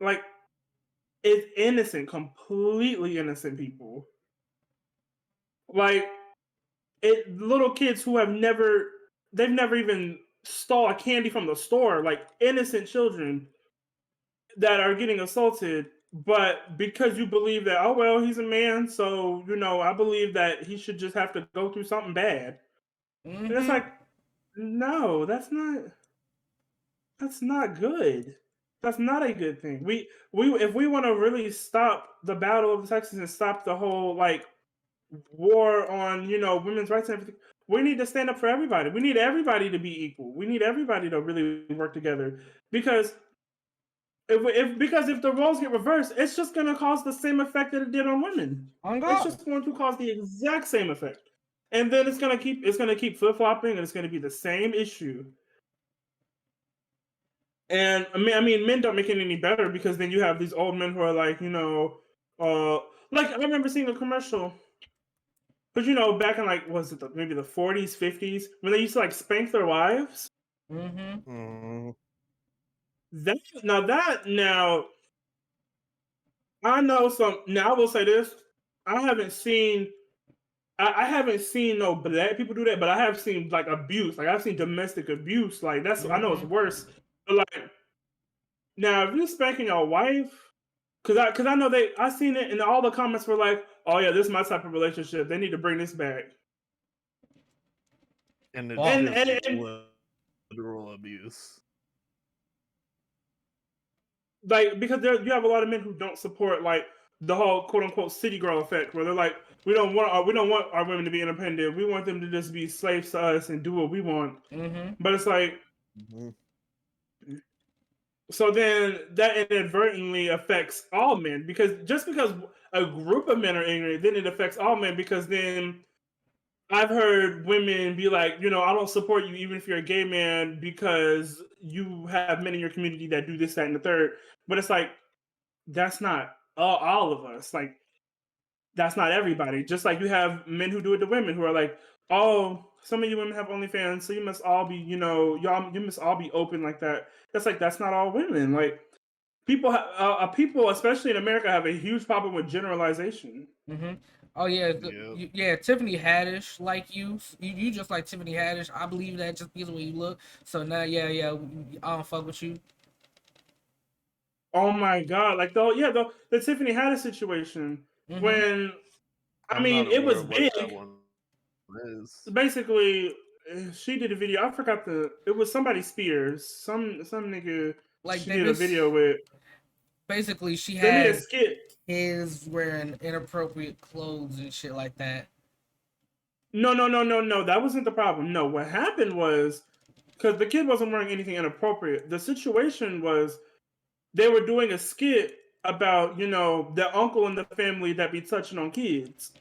Speaker 3: Like, it's innocent, completely innocent people. Like, little kids who they've never even stole a candy from the store, like innocent children that are getting assaulted. But because you believe that, oh well, he's a man, so I believe that he should just have to go through something bad. And it's like, no, that's not good. That's not a good thing. We if we want to really stop the battle of the sexes and stop the whole like war on women's rights and everything, we need to stand up for everybody. We need everybody to be equal. We need everybody to really work together, because if the roles get reversed, it's just going to cause the same effect that it did on women. It's just going to cause the exact same effect, and then it's going to keep flip flopping, and it's going to be the same issue. And I mean, men don't make it any better, because then you have these old men who are like, like I remember seeing a commercial, but back in like, was it maybe the 40s, 50s, when they used to like spank their wives. Now I know some. Now I will say this: I haven't seen no black people do that, but I have seen like abuse. Like I've seen domestic abuse. Like that's I know it's worse. But like now, if you're spanking your wife, because I know I seen it, and all the comments were like, "Oh yeah, this is my type of relationship. They need to bring this back."
Speaker 2: And it's literal abuse.
Speaker 3: Like, because you have a lot of men who don't support like the whole quote unquote city girl effect, where they're like, we don't want our women to be independent. We want them to just be slaves to us and do what we want. But it's like, so then that inadvertently affects all men, because just because a group of men are ignorant, then it affects all men, because then I've heard women be like, I don't support you even if you're a gay man, because you have men in your community that do this, that, and the third. But it's like, that's not all of us. Like, that's not everybody. Just like you have men who do it to women who are like, oh, some of you women have OnlyFans, so you must all be, you must all be open like that. That's not all women. Like people, especially in America, have a huge problem with generalization.
Speaker 1: Mm-hmm. Oh yeah,
Speaker 2: Yep.
Speaker 1: yeah. Tiffany Haddish, like you just like Tiffany Haddish. I believe that just because of the way you look. So now, yeah, I don't fuck with you.
Speaker 3: Oh my god! Like the Tiffany Haddish situation
Speaker 1: Mm-hmm.
Speaker 3: when I
Speaker 2: I'm
Speaker 3: mean
Speaker 2: not
Speaker 3: it
Speaker 2: aware
Speaker 3: was
Speaker 2: of what that
Speaker 3: big.
Speaker 2: one is.
Speaker 3: Basically, she did a video. I forgot it was somebody Spears, some nigga.
Speaker 1: Like
Speaker 3: She
Speaker 1: they
Speaker 3: did a
Speaker 1: miss.
Speaker 3: video with.
Speaker 1: Basically, she
Speaker 3: They made a
Speaker 1: had
Speaker 3: skit.
Speaker 1: kids wearing inappropriate clothes and shit like that.
Speaker 3: No. That wasn't the problem. No, what happened was because the kid wasn't wearing anything inappropriate. The situation was they were doing a skit about the uncle in the family that be touching on kids,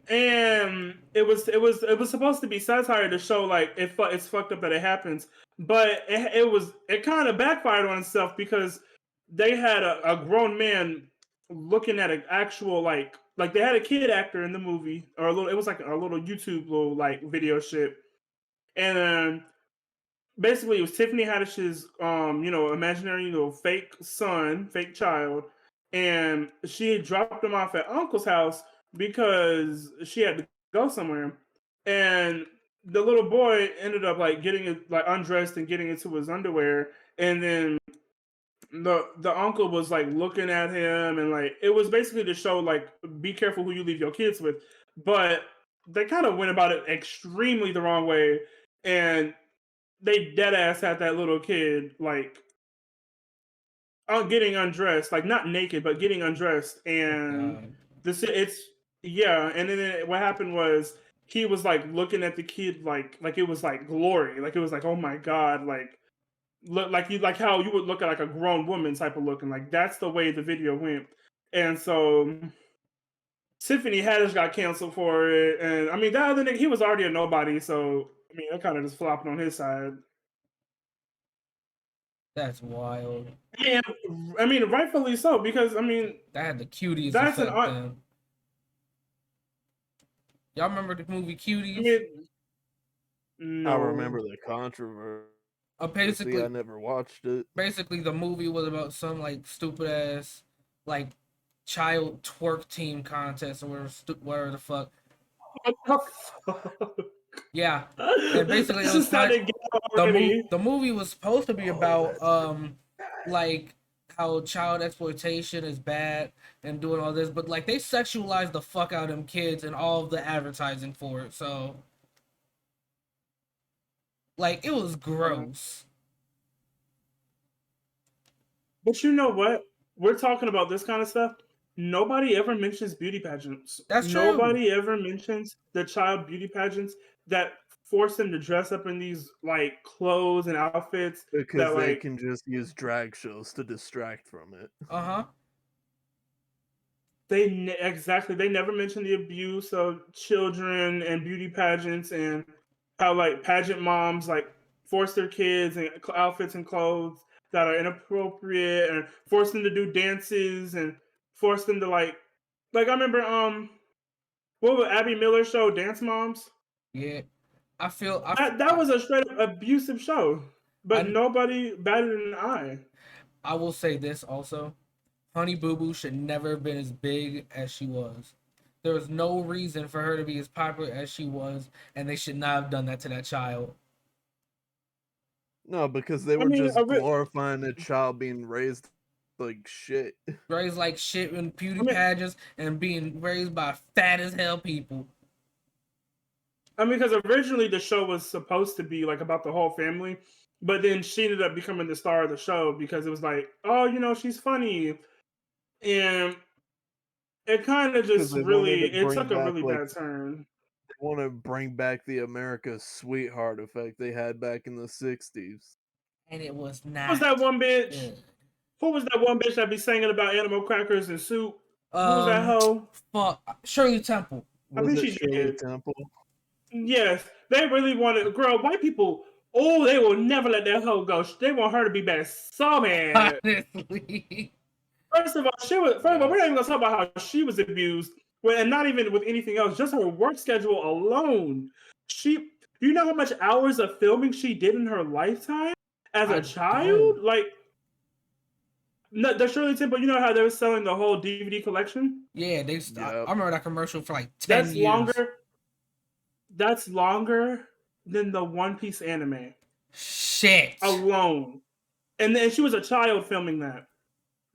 Speaker 3: and it was supposed to be satire to show like it's fucked up that it happens, but it kind of backfired on itself because they had a grown man looking at an actual like they had a kid actor in the movie or a little it was like a little YouTube little like video shit, and basically it was Tiffany Haddish's imaginary fake son, fake child, and she had dropped him off at uncle's house because she had to go somewhere, and the little boy ended up like getting it like undressed and getting into his underwear, and then the uncle was like looking at him, and like it was basically to show like be careful who you leave your kids with, but they kind of went about it extremely the wrong way, and they dead ass had that little kid like getting undressed, like not naked, but getting undressed,
Speaker 1: Oh
Speaker 3: and
Speaker 1: god.
Speaker 3: it's yeah, and then what happened was he was like looking at the kid like it was like glory, like it was like oh my god, like look like you like how you would look at like a grown woman type of looking, like that's the way the video went, and so Tiffany Haddish got canceled for it, and I mean that other nigga he was already a nobody, so I mean that kind of just flopping on his side.
Speaker 1: That's wild.
Speaker 3: And I mean, rightfully so, because I mean,
Speaker 1: That had the cuties
Speaker 3: that's an
Speaker 1: effect
Speaker 3: art.
Speaker 1: then. Y'all remember the movie
Speaker 3: I
Speaker 1: Cuties?
Speaker 3: mean,
Speaker 2: I
Speaker 3: no.
Speaker 2: remember the controversy. I
Speaker 1: Basically,
Speaker 2: never watched it.
Speaker 1: the movie was about some like stupid ass like child twerk team contest or whatever the fuck.
Speaker 3: What the fuck?
Speaker 1: Yeah, and basically it
Speaker 3: This
Speaker 1: was
Speaker 3: is
Speaker 1: kind of
Speaker 3: sounding gay already.
Speaker 1: the movie was supposed to be
Speaker 2: Oh,
Speaker 1: about
Speaker 2: that's really
Speaker 1: like how child exploitation is bad and doing all this, but like they sexualized the fuck out of them kids and all of the advertising for it. So like it was gross.
Speaker 3: But you know what? We're talking about this kind of stuff. Nobody ever mentions beauty pageants.
Speaker 1: That's true.
Speaker 3: Nobody ever mentions the child beauty pageants that force them to dress up in these like clothes and outfits that
Speaker 2: because they
Speaker 3: like
Speaker 2: can just use drag shows to distract from it.
Speaker 1: Uh-huh.
Speaker 3: exactly they never mention the abuse of children and beauty pageants and how like pageant moms like force their kids in outfits and clothes that are inappropriate and force them to do dances and force them to like I remember what was Abby Miller show Dance Moms.
Speaker 1: Yeah. I feel
Speaker 3: That was a straight up abusive show, but
Speaker 1: I
Speaker 3: nobody batted an eye.
Speaker 1: I will say this also. Honey Boo Boo should never have been as big as she was. There was no reason for her to be as popular as she was, and they should not have done that to that child.
Speaker 2: No, because they
Speaker 3: I
Speaker 2: were
Speaker 3: mean,
Speaker 2: just glorifying a child being raised like shit.
Speaker 1: Raised like shit in
Speaker 3: I
Speaker 1: beauty
Speaker 3: mean,
Speaker 1: pageants and being raised by fat as hell people.
Speaker 3: I mean, because originally the show was supposed to be like about the whole family, but then she ended up becoming the star of the show because it was like, oh, she's funny, and it kind of
Speaker 2: Because
Speaker 3: just
Speaker 2: they wanted
Speaker 3: really
Speaker 2: to
Speaker 3: it
Speaker 2: bring
Speaker 3: took a
Speaker 2: back
Speaker 3: really bad turn.
Speaker 2: they want to bring back the America's sweetheart effect they had back in the '60s.
Speaker 1: And it was
Speaker 3: Who was
Speaker 1: not
Speaker 3: that one bitch?
Speaker 1: good.
Speaker 3: Who was that one bitch that be singing about animal crackers and soup? Who was that
Speaker 1: Um,
Speaker 3: hoe?
Speaker 1: fuck. Shirley Temple.
Speaker 3: I
Speaker 2: Was
Speaker 3: think
Speaker 2: it
Speaker 3: she
Speaker 2: Shirley
Speaker 3: did.
Speaker 2: Temple?
Speaker 3: Yes, they really wanted girl. White people, oh, they will never let that hoe go. They want her to be back so bad.
Speaker 1: Honestly.
Speaker 3: First of all, First of all, we're not
Speaker 2: Yes.
Speaker 3: even gonna talk about how she was abused, and not even with anything else. Just her work schedule alone. She Do you know how much hours of filming she did in her lifetime as a
Speaker 1: I
Speaker 3: child?
Speaker 1: don't.
Speaker 3: Like, no, the Shirley Temple. You know how they were selling the whole DVD collection?
Speaker 1: Yeah, I
Speaker 2: Yep.
Speaker 1: remember that commercial for like 10
Speaker 3: That's
Speaker 1: years.
Speaker 3: longer. That's longer than the One Piece anime
Speaker 1: Shit.
Speaker 3: alone. And then she was a child filming that.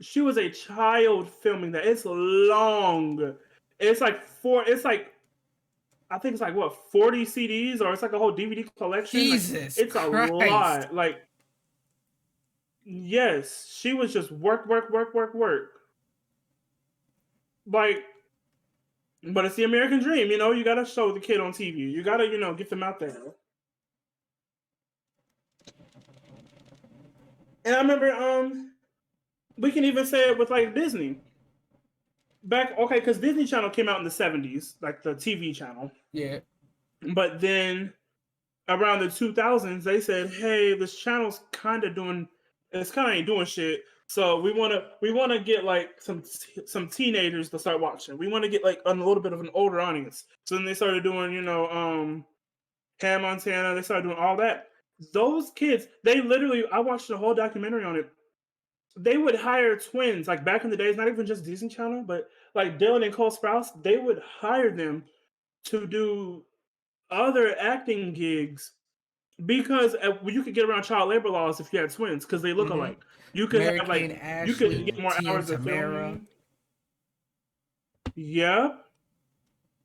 Speaker 3: She was a child filming that. It's long. It's like four. It's like I think it's like what 40 CDs or it's like a whole DVD collection. Like
Speaker 1: Jesus
Speaker 3: it's a
Speaker 1: Christ.
Speaker 3: lot. Like yes, she was just work, work, work, work, work. Like, but it's the American dream, you know. You gotta show the kid on TV. You gotta, get them out there. And I remember, we can even say it with like Disney. Okay, because Disney Channel came out in the 70s, like the TV channel.
Speaker 1: Yeah.
Speaker 3: But then around the 2000s, they said, "Hey, this channel's it's kind of ain't doing shit. So we wanna get like some teenagers to start watching. We want to get like a little bit of an older audience." So then they started doing, Hannah Montana. They started doing all that. Those kids, I watched the whole documentary on it. They would hire twins, like back in the days, not even just Disney Channel, but like Dylan and Cole Sprouse. They would hire them to do other acting gigs because you could get around child labor laws if you had twins because they look
Speaker 1: Mm-hmm.
Speaker 3: alike. You could
Speaker 1: Mary
Speaker 3: have
Speaker 1: Kane
Speaker 3: you could
Speaker 1: Ashley,
Speaker 3: get more
Speaker 1: T and
Speaker 3: hours of
Speaker 1: Tamara.
Speaker 3: filming. Yep,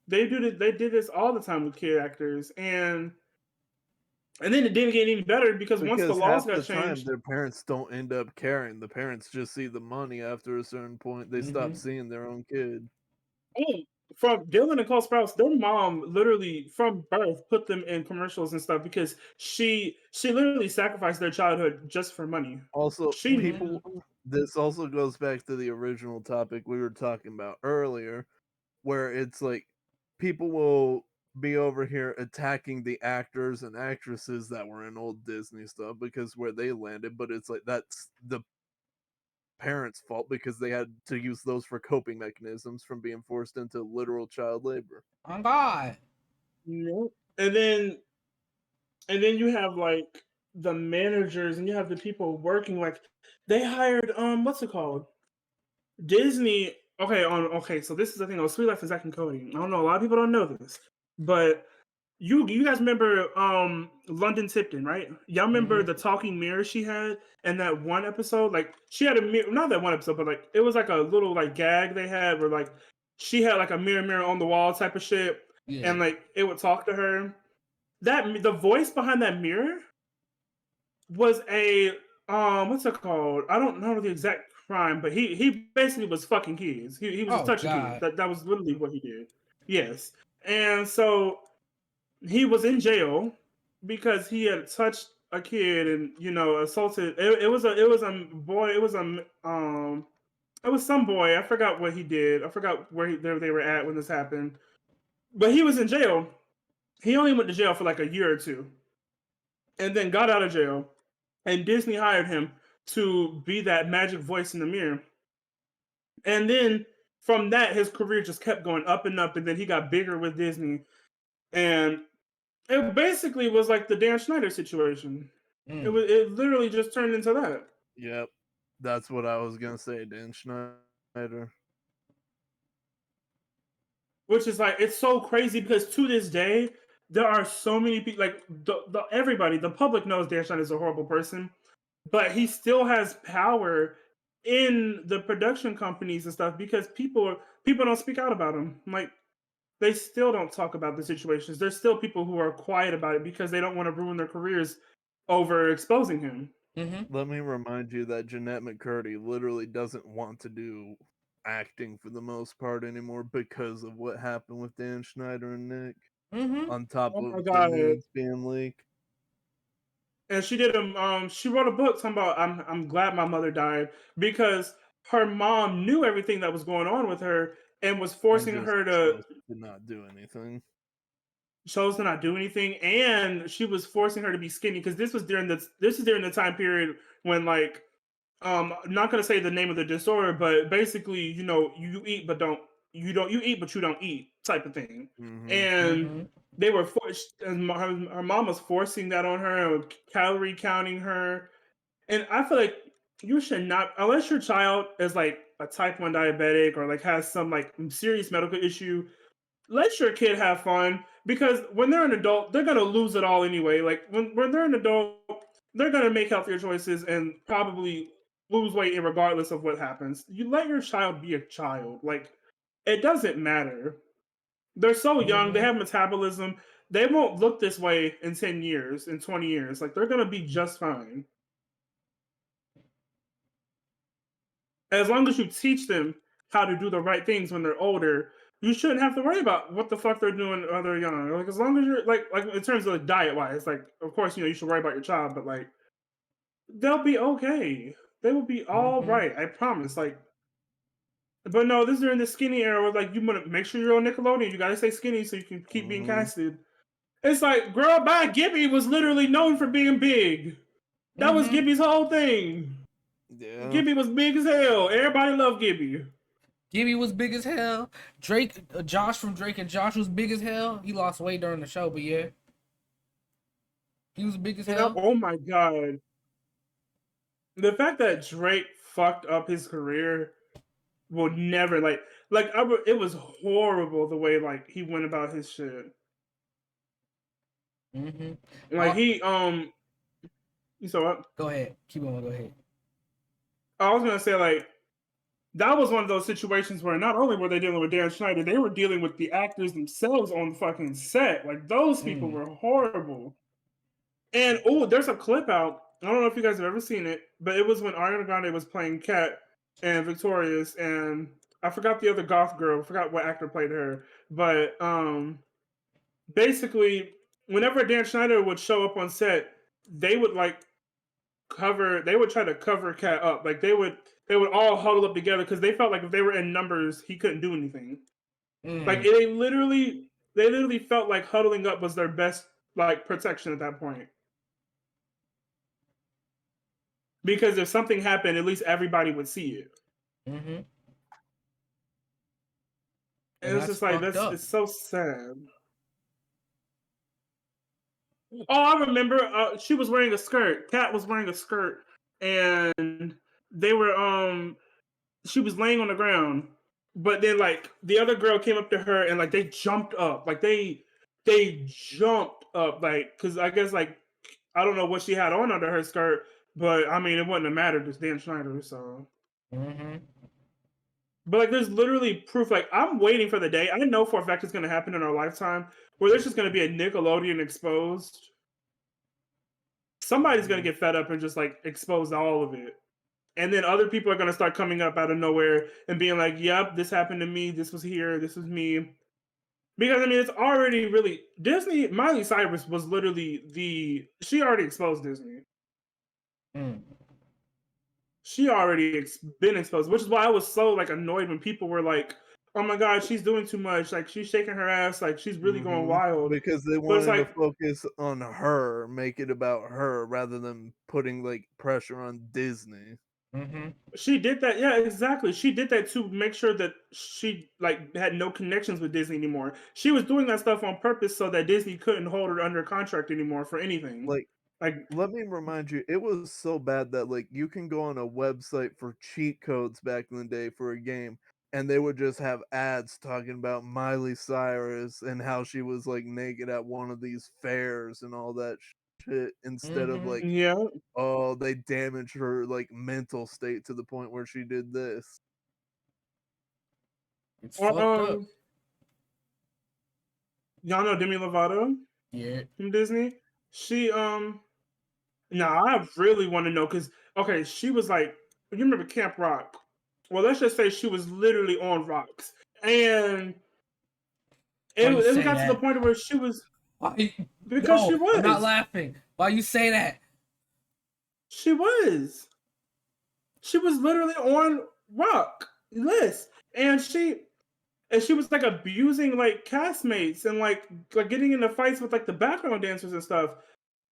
Speaker 3: they did this all the time with kid actors, and then it didn't get any better because once the
Speaker 2: Because
Speaker 3: laws
Speaker 2: half
Speaker 3: got
Speaker 2: the time
Speaker 3: changed.
Speaker 2: their parents don't end up caring. The parents just see the money after a certain point. They stop
Speaker 1: Mm-hmm.
Speaker 2: seeing their own kid.
Speaker 3: Oh, from Dylan and Cole Sprouse, their mom literally from birth put them in commercials and stuff because she literally sacrificed their childhood just for money.
Speaker 2: Also,
Speaker 3: She
Speaker 1: Mm-hmm.
Speaker 2: people, this also goes back to the original topic we were talking about earlier, where it's like people will be over here attacking the actors and actresses that were in old Disney stuff because where they landed, but it's like that's the parents' fault because they had to use those for coping mechanisms from being forced into literal child labor.
Speaker 1: Oh God.
Speaker 3: Nope. And then you have like the managers and you have the people working like they hired what's it called? Disney. Okay, so this is the thing on Sweet Life of Zack and Cody. I don't know, a lot of people don't know this, but you guys remember London Tipton, right? Y'all remember
Speaker 1: Mm-hmm.
Speaker 3: the talking mirror she had in that one episode? Like she had a mirror, not that one episode, but like it was like a little like gag they had where like she had like a mirror on the wall type of shit,
Speaker 1: Yeah.
Speaker 3: and like it would talk to her. That the voice behind that mirror was a what's it called? I don't know the exact crime, but he basically was fucking kids. He was just
Speaker 1: Oh
Speaker 3: touching kids.
Speaker 1: God.
Speaker 3: That was literally what he did. Yes. And so he was in jail because he had touched a kid and assaulted it was a boy, it was some boy. I forgot what he did. I forgot where they were at when this happened. But he was in jail. He only went to jail for like a year or two and then got out of jail, and Disney hired him to be that magic voice in the mirror. And then from that, his career just kept going up and up, and then he got bigger with Disney. And it basically was like the Dan Schneider situation.
Speaker 1: Mm.
Speaker 3: It literally just turned into that.
Speaker 2: Yep, that's what I was gonna say, Dan Schneider.
Speaker 3: Which is like it's so crazy because to this day there are so many people like everybody, the public knows Dan Schneider is a horrible person, but he still has power in the production companies and stuff because people don't speak out about him. Like they still don't talk about the situations. There's still people who are quiet about it because they don't want to ruin their careers over exposing him.
Speaker 1: Mm-hmm.
Speaker 2: Let me remind you that Jeanette McCurdy literally doesn't want to do acting for the most part anymore because of what happened with Dan Schneider and Nick.
Speaker 1: Mm-hmm.
Speaker 2: On top
Speaker 3: Oh
Speaker 2: of
Speaker 3: my
Speaker 2: the
Speaker 3: god!
Speaker 2: nudes being leaked.
Speaker 3: And she wrote a book talking about I'm glad my mother died because her mom knew everything that was going on with her and was
Speaker 2: And
Speaker 3: forcing
Speaker 2: just
Speaker 3: her to
Speaker 2: chose to not do anything.
Speaker 3: chose to not do anything, and she was forcing her to be skinny because this is during the time period when like I'm not gonna say the name of the disorder, but basically you eat but you eat but you don't eat type of thing.
Speaker 2: Mm-hmm.
Speaker 3: And
Speaker 1: Mm-hmm.
Speaker 3: they were forced, and her mom was forcing that on her and calorie counting her. And I feel like you should not, unless your child is like a type 1 diabetic or like has some like serious medical issue, let your kid have fun, because when they're an adult, they're gonna lose it all anyway. Like when they're an adult, they're gonna make healthier choices and probably lose weight regardless of what happens. You let your child be a child. Like it doesn't matter. They're so young, they
Speaker 1: Mm-hmm.
Speaker 3: have metabolism. They won't look this way in 10 years, in 20 years. Like they're gonna be just fine. As long as you teach them how to do the right things when they're older, you shouldn't have to worry about what the fuck they're doing when they're young. Like as long as you're like in terms of like, diet wise, like of course you should worry about your child, but like they'll be okay. They will be all
Speaker 1: Mm-hmm.
Speaker 3: right. I promise. Like, but no, this is during the skinny era where like you want to make sure you're on Nickelodeon. You gotta stay skinny so you can keep being
Speaker 2: Mhm.
Speaker 3: casted. It's like, girl, bye. Gibby was literally known for being big. That was
Speaker 1: Mm-hmm.
Speaker 3: Gibby's whole thing.
Speaker 2: Yeah.
Speaker 3: Gibby was big as hell. Everybody loved Gibby.
Speaker 1: Gibby was big as hell. Drake, Josh from Drake and Josh was big as hell. He lost weight during the show, but yeah, he was big as
Speaker 3: And
Speaker 1: hell.
Speaker 3: oh my god, the fact that Drake fucked up his career will never it was horrible the way like he went about his shit.
Speaker 1: Mm-hmm.
Speaker 3: Like he so
Speaker 1: Go ahead. Keep going. Go ahead.
Speaker 3: I was gonna say like that was one of those situations where not only were they dealing with Dan Schneider, they were dealing with the actors themselves on the fucking set. Like those people
Speaker 1: Mm.
Speaker 3: were horrible. And oh, there's a clip out. I don't know if you guys have ever seen it, but it was when Ariana Grande was playing Kat and Victorious, and I forgot the other goth girl. I forgot what actor played her, but basically, whenever Dan Schneider would show up on set, they would like cover. They would try to cover Kat up. Like they would all huddle up together because they felt like if they were in numbers, he couldn't do anything. Like
Speaker 1: Mm.
Speaker 3: they literally felt like huddling up was their best like protection at that point. Because if something happened, at least everybody would see it.
Speaker 1: Mm-hmm. And
Speaker 3: And it's
Speaker 1: that's
Speaker 3: just like
Speaker 1: fucked up.
Speaker 3: it's so sad. Oh, I remember. She was wearing a skirt. Kat was wearing a skirt, and they were She was laying on the ground, but then like the other girl came up to her and like they jumped up, like they jumped up, like because I guess like I don't know what she had on under her skirt, but I mean it wouldn't have mattered. It's Dan Schneider, so.
Speaker 1: Mm-hmm.
Speaker 3: But like, there's literally proof. Like, I'm waiting for the day. I know for a fact it's going to happen in our lifetime where there's just going to be a Nickelodeon exposed. Somebody's going to get fed up and just like expose all of it, and then other people are going to start coming up out of nowhere and being like, "Yep, this happened to me. This was here. This was me." Because I mean, it's already really Disney. Miley Cyrus was literally she already exposed Disney.
Speaker 1: Mm.
Speaker 3: She already been exposed, which is why I was so like annoyed when people were like, "Oh my god, she's doing too much. Like she's shaking her ass. Like she's really going
Speaker 2: Mhm.
Speaker 3: wild."
Speaker 2: Because they
Speaker 3: But it's
Speaker 2: wanted to
Speaker 3: like,
Speaker 2: focus on her, make it about her rather than putting like pressure on Disney.
Speaker 1: Mm-hmm.
Speaker 3: she did that. Yeah, exactly. She did that to make sure that she like had no connections with Disney anymore. She was doing that stuff on purpose so that Disney couldn't hold her under contract anymore for anything.
Speaker 2: Like,
Speaker 3: Like,
Speaker 2: let me remind you, it was so bad that like you can go on a website for cheat codes back in the day for a game, and they would just have ads talking about Miley Cyrus and how she was like naked at one of these fairs and all that shit instead of
Speaker 1: Mm-hmm.
Speaker 2: like,
Speaker 3: yeah.
Speaker 2: oh, they damaged her like mental state to the point where she did this.
Speaker 1: It's
Speaker 3: Or
Speaker 1: fucked up.
Speaker 3: y'all know Demi Lovato
Speaker 1: Yeah.
Speaker 3: from Disney. She Now I really want to know because okay, she was like, you remember Camp Rock? Well, let's just say she was literally on rocks, and
Speaker 1: Why you
Speaker 3: it
Speaker 1: say
Speaker 3: got to the
Speaker 1: that?
Speaker 3: point where she was
Speaker 1: Why?
Speaker 3: because she
Speaker 1: No, I'm not
Speaker 3: was,
Speaker 1: laughing. Why you say that?
Speaker 3: she was, she was literally on rock list, and she was like abusing like castmates and like getting into fights with like the background dancers and stuff.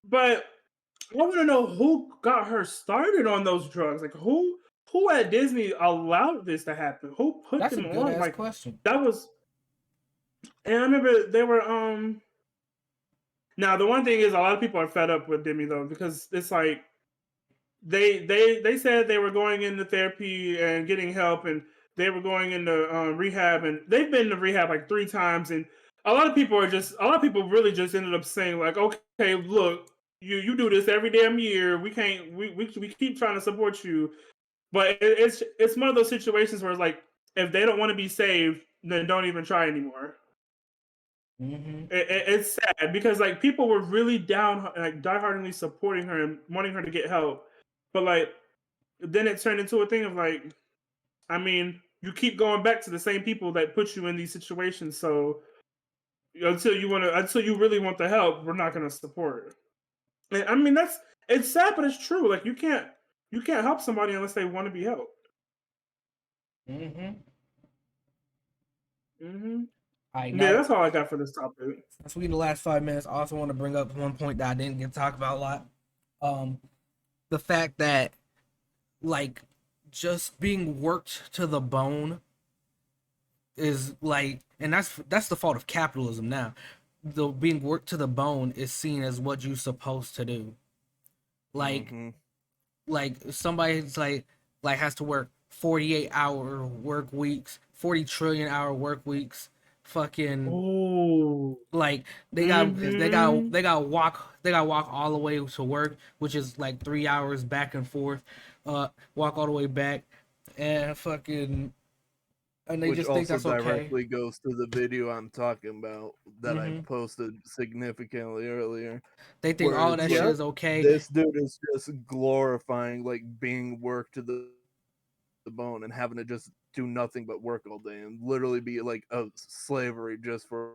Speaker 3: But I want to know who got her started on those drugs. Like who at Disney allowed this to happen? Who put
Speaker 1: That's a
Speaker 3: them
Speaker 1: good
Speaker 3: on?
Speaker 1: ass
Speaker 3: Like
Speaker 1: question.
Speaker 3: that was. And I remember they were Now, the one thing is, a lot of people are fed up with Demi though, because it's like they said they were going into therapy and getting help, and they were going into rehab, and they've been to rehab like 3 times, and a lot of people really just ended up saying like, okay, look, you do this every damn year. We can't we keep trying to support you, but it's one of those situations where it's like, if they don't want to be saved, then don't even try anymore.
Speaker 1: Mm-hmm.
Speaker 3: It's sad because like people were really down, like diehardly supporting her and wanting her to get help, but like then it turned into a thing of like, I mean, you keep going back to the same people that put you in these situations. So until you really want the help, we're not going to support. And, I mean, it's sad, but it's true. Like you can't help somebody unless they want to be helped.
Speaker 1: Mm-hmm.
Speaker 3: Hmm.
Speaker 1: All right,
Speaker 3: Yeah,
Speaker 1: now
Speaker 3: that's all I got for this topic.
Speaker 1: as we in the last 5 minutes, I also want to bring up one point that I didn't get to talk about a lot. Um, the fact that like just being worked to the bone is like, and that's the fault of capitalism now. The being worked to the bone is seen as what you're supposed to do. Like
Speaker 2: Mm-hmm.
Speaker 1: like somebody's like has to work 48-hour work weeks, 40 trillion hour work weeks, fucking
Speaker 3: Oh.
Speaker 1: like
Speaker 3: Hmm.
Speaker 1: they got walk all the way to work, which is like 3 hours back and forth, walk all the way back, and fucking and they
Speaker 2: Which
Speaker 1: just think
Speaker 2: also
Speaker 1: that's okay.
Speaker 2: directly goes to the video I'm talking about that I
Speaker 1: Hmm.
Speaker 2: posted significantly earlier,
Speaker 1: They think
Speaker 2: where
Speaker 1: all
Speaker 2: it's
Speaker 1: that shit
Speaker 2: like
Speaker 3: Yep.
Speaker 1: is okay.
Speaker 2: this dude is just glorifying like being worked to the bone and having to just do nothing but work all day and literally be like a slavery just for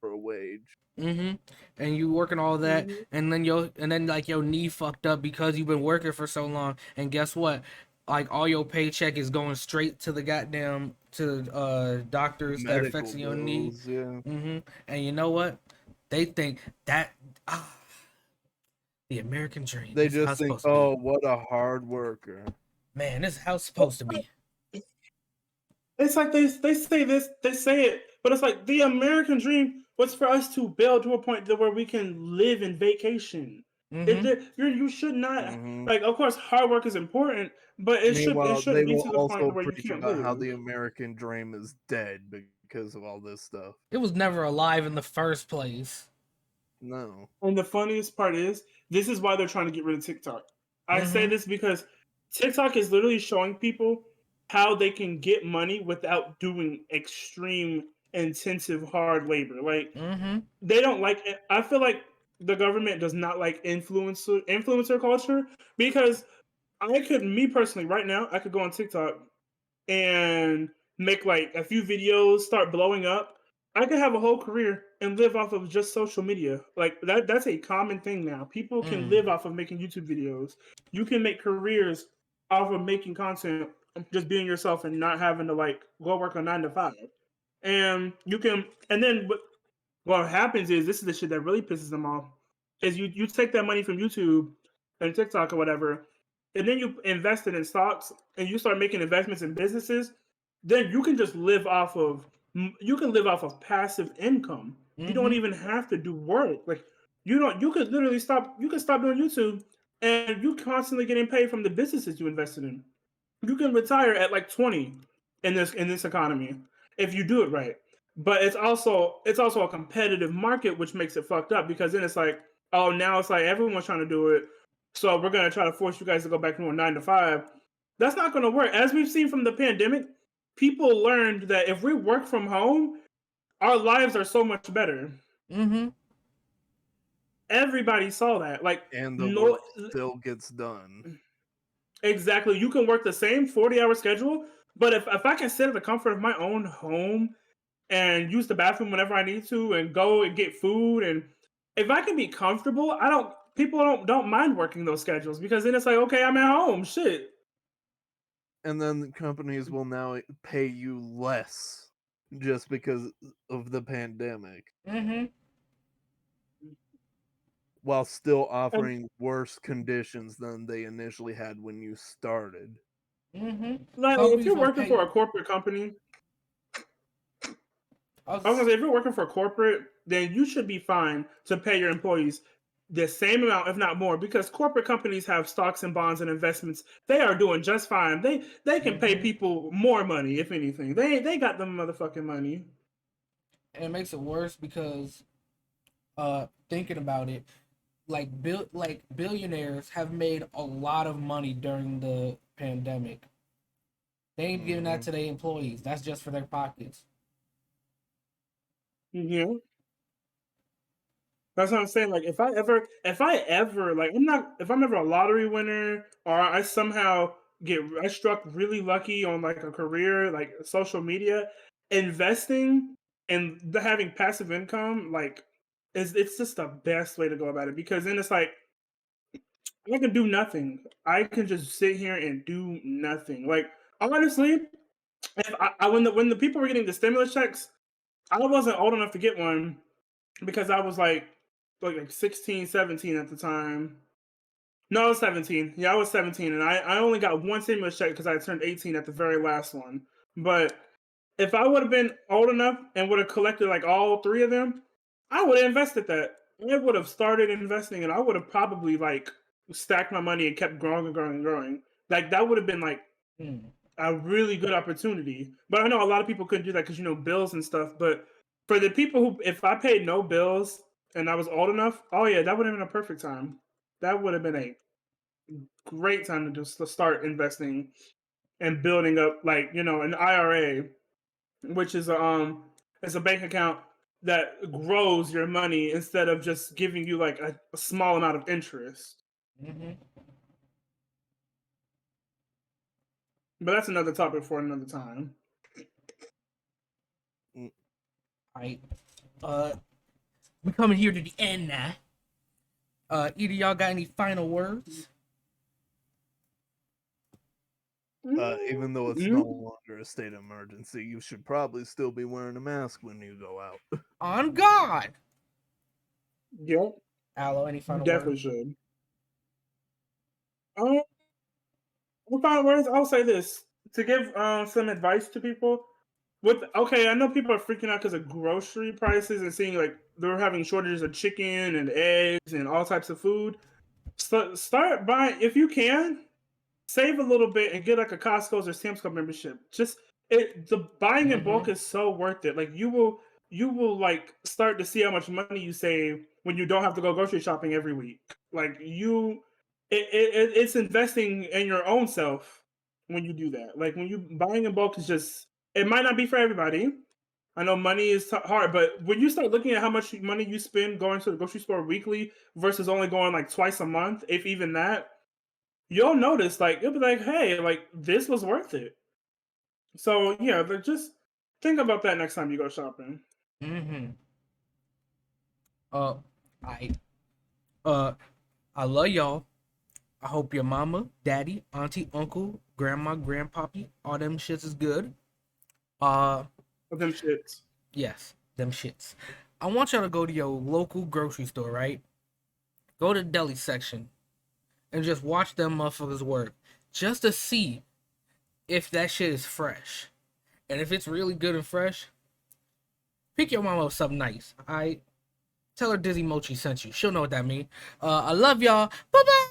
Speaker 2: a wage.
Speaker 1: Hmm. And you working all that,
Speaker 3: Hmm.
Speaker 1: and then like your knee fucked up because you've been working for so long. And guess what? Like all your paycheck is going straight to the goddamn to doctors that are
Speaker 2: Medical
Speaker 1: fixing your knee.
Speaker 2: bills, yeah.
Speaker 1: And you know what? They think that ah, the American dream.
Speaker 2: They
Speaker 1: This is how
Speaker 2: just
Speaker 1: it's
Speaker 2: think,
Speaker 1: supposed to be.
Speaker 2: oh, what a hard worker.
Speaker 1: Man, this is how it's supposed to be.
Speaker 3: It's like they say this, they say it, but it's like the American dream was for us to build to a point that where we can live in vacation.
Speaker 1: Mm-hmm.
Speaker 3: You should not,
Speaker 2: Hmm.
Speaker 3: like. Of course, hard work is important, but it
Speaker 2: Meanwhile, they
Speaker 3: shouldn't be
Speaker 2: will
Speaker 3: to the point
Speaker 2: also
Speaker 3: where you
Speaker 2: preach
Speaker 3: can't
Speaker 2: about how
Speaker 3: live.
Speaker 2: the American dream is dead because of all this stuff.
Speaker 1: It was never alive in the first place.
Speaker 2: No.
Speaker 3: And the funniest part is, this is why they're trying to get rid of TikTok. I say
Speaker 1: Mm-hmm.
Speaker 3: this because TikTok is literally showing people how they can get money without doing extreme, intensive, hard labor. Like
Speaker 1: Mm-hmm.
Speaker 3: they don't like it. I feel like the government does not like influencer culture, because I could, me personally, right now, I could go on TikTok and make like a few videos, start blowing up. I could have a whole career and live off of just social media. Like that's a common thing now. People can
Speaker 1: Mm.
Speaker 3: live off of making YouTube videos. You can make careers off of making content, just being yourself and not having to like go work a 9 to 5. And you can, and then what happens is, this is the shit that really pisses them off, is you take that money from YouTube and TikTok or whatever, and then you invest it in stocks and you start making investments in businesses. Then you can just live off of, you can live off of passive income. You don't
Speaker 1: Mm-hmm.
Speaker 3: even have to do work. Like you could literally stop doing YouTube, and you constantly getting paid from the businesses you invested in. You can retire at like 20 in this economy if you do it right. But it's also a competitive market, which makes it fucked up, because then it's like, oh, now it's like everyone's trying to do it, so we're gonna try to force you guys to go back to a 9 to 5. That's not gonna work. As we've seen from the pandemic, people learned that if we work from home, our lives are so much better.
Speaker 1: Mm-hmm.
Speaker 3: Everybody saw that. Like,
Speaker 2: And the
Speaker 3: no,
Speaker 2: work still gets done.
Speaker 3: exactly. You can work the same 40-hour schedule, but if I can sit at the comfort of my own home and use the bathroom whenever I need to and go and get food, and if I can be comfortable, I don't people don't mind working those schedules, because then it's like, okay, I'm at home. Shit.
Speaker 2: And then companies will now pay you less just because of the pandemic,
Speaker 1: Mm-hmm.
Speaker 2: while still
Speaker 3: And
Speaker 2: offering worse conditions than they initially had when you started.
Speaker 1: Mm-hmm.
Speaker 3: like, if
Speaker 1: Companies
Speaker 3: you're
Speaker 1: will
Speaker 3: working
Speaker 1: pay.
Speaker 3: for a corporate company,
Speaker 1: I
Speaker 3: I was gonna
Speaker 1: was
Speaker 3: say, if you're working for a corporate, then you should be fine to pay your employees the same amount, if not more, because corporate companies have stocks and bonds and investments. They are doing just fine. They can pay people more money, if anything. They got them motherfucking money.
Speaker 1: And it makes it worse because thinking about it, like billionaires have made a lot of money during the pandemic. They ain't giving that to their employees. That's just for their pockets.
Speaker 3: Yeah. That's what I'm saying. Like, if I ever, like, if I'm ever a lottery winner, or I somehow I struck really lucky on like a career, like social media, investing and having passive income, like, it's just the best way to go about it, because then it's like I can do nothing. I can just sit here and do nothing. Like, honestly, if when the people were getting the stimulus checks, I wasn't old enough to get one because I was like 16, 17 at the time. No, I was 17. Yeah, I was 17, and I only got one stimulus check because I turned 18 at the very last one. But if I would have been old enough and would have collected like all three of them, I would have invested that. I would have started investing, and I would have probably like stacked my money and kept growing and growing and growing. Like, that would have been like a really good opportunity. But I know a lot of people couldn't do that because, bills and stuff. But for the people who, if I paid no bills and I was old enough, oh yeah, that would have been a perfect time. That would have been a great time to just start investing and building up, like, an IRA, which is it's a bank account that grows your money instead of just giving you like a small amount of interest. But that's another topic for another time.
Speaker 1: Alright. We coming here to the end now. Either y'all got any final words?
Speaker 2: Even though it's no longer a state of emergency, you should probably still be wearing a mask when you go out.
Speaker 1: On God.
Speaker 3: Yep.
Speaker 1: Aloe, any final
Speaker 3: Definitely
Speaker 1: words?
Speaker 3: should. Final words, I'll say this. To give some advice to people. I know people are freaking out because of grocery prices and seeing like they're having shortages of chicken and eggs and all types of food. So start buying, if you can, save a little bit and get like a Costco's or Sam's Club membership. The buying in bulk is so worth it. Like, you will like start to see how much money you save when you don't have to go grocery shopping every week. Like, it's investing in your own self when you do that. Like, when you buying in bulk is just, it might not be for everybody. I know money is hard, but when you start looking at how much money you spend going to the grocery store weekly versus only going like twice a month, if even that, you'll notice, like, you'll be like, hey, like, this was worth it. So yeah, but just think about that next time you go shopping.
Speaker 1: I love y'all. I hope your mama, daddy, auntie, uncle, grandma, grandpappy, all them shits is good.
Speaker 3: Them shits.
Speaker 1: Yes, them shits. I want y'all to go to your local grocery store, right? Go to the deli section and just watch them motherfuckers work, just to see if that shit is fresh. And if it's really good and fresh, pick your mama up something nice. Tell her Dizzy Mochi sent you. She'll know what that means. I love y'all. Bye bye.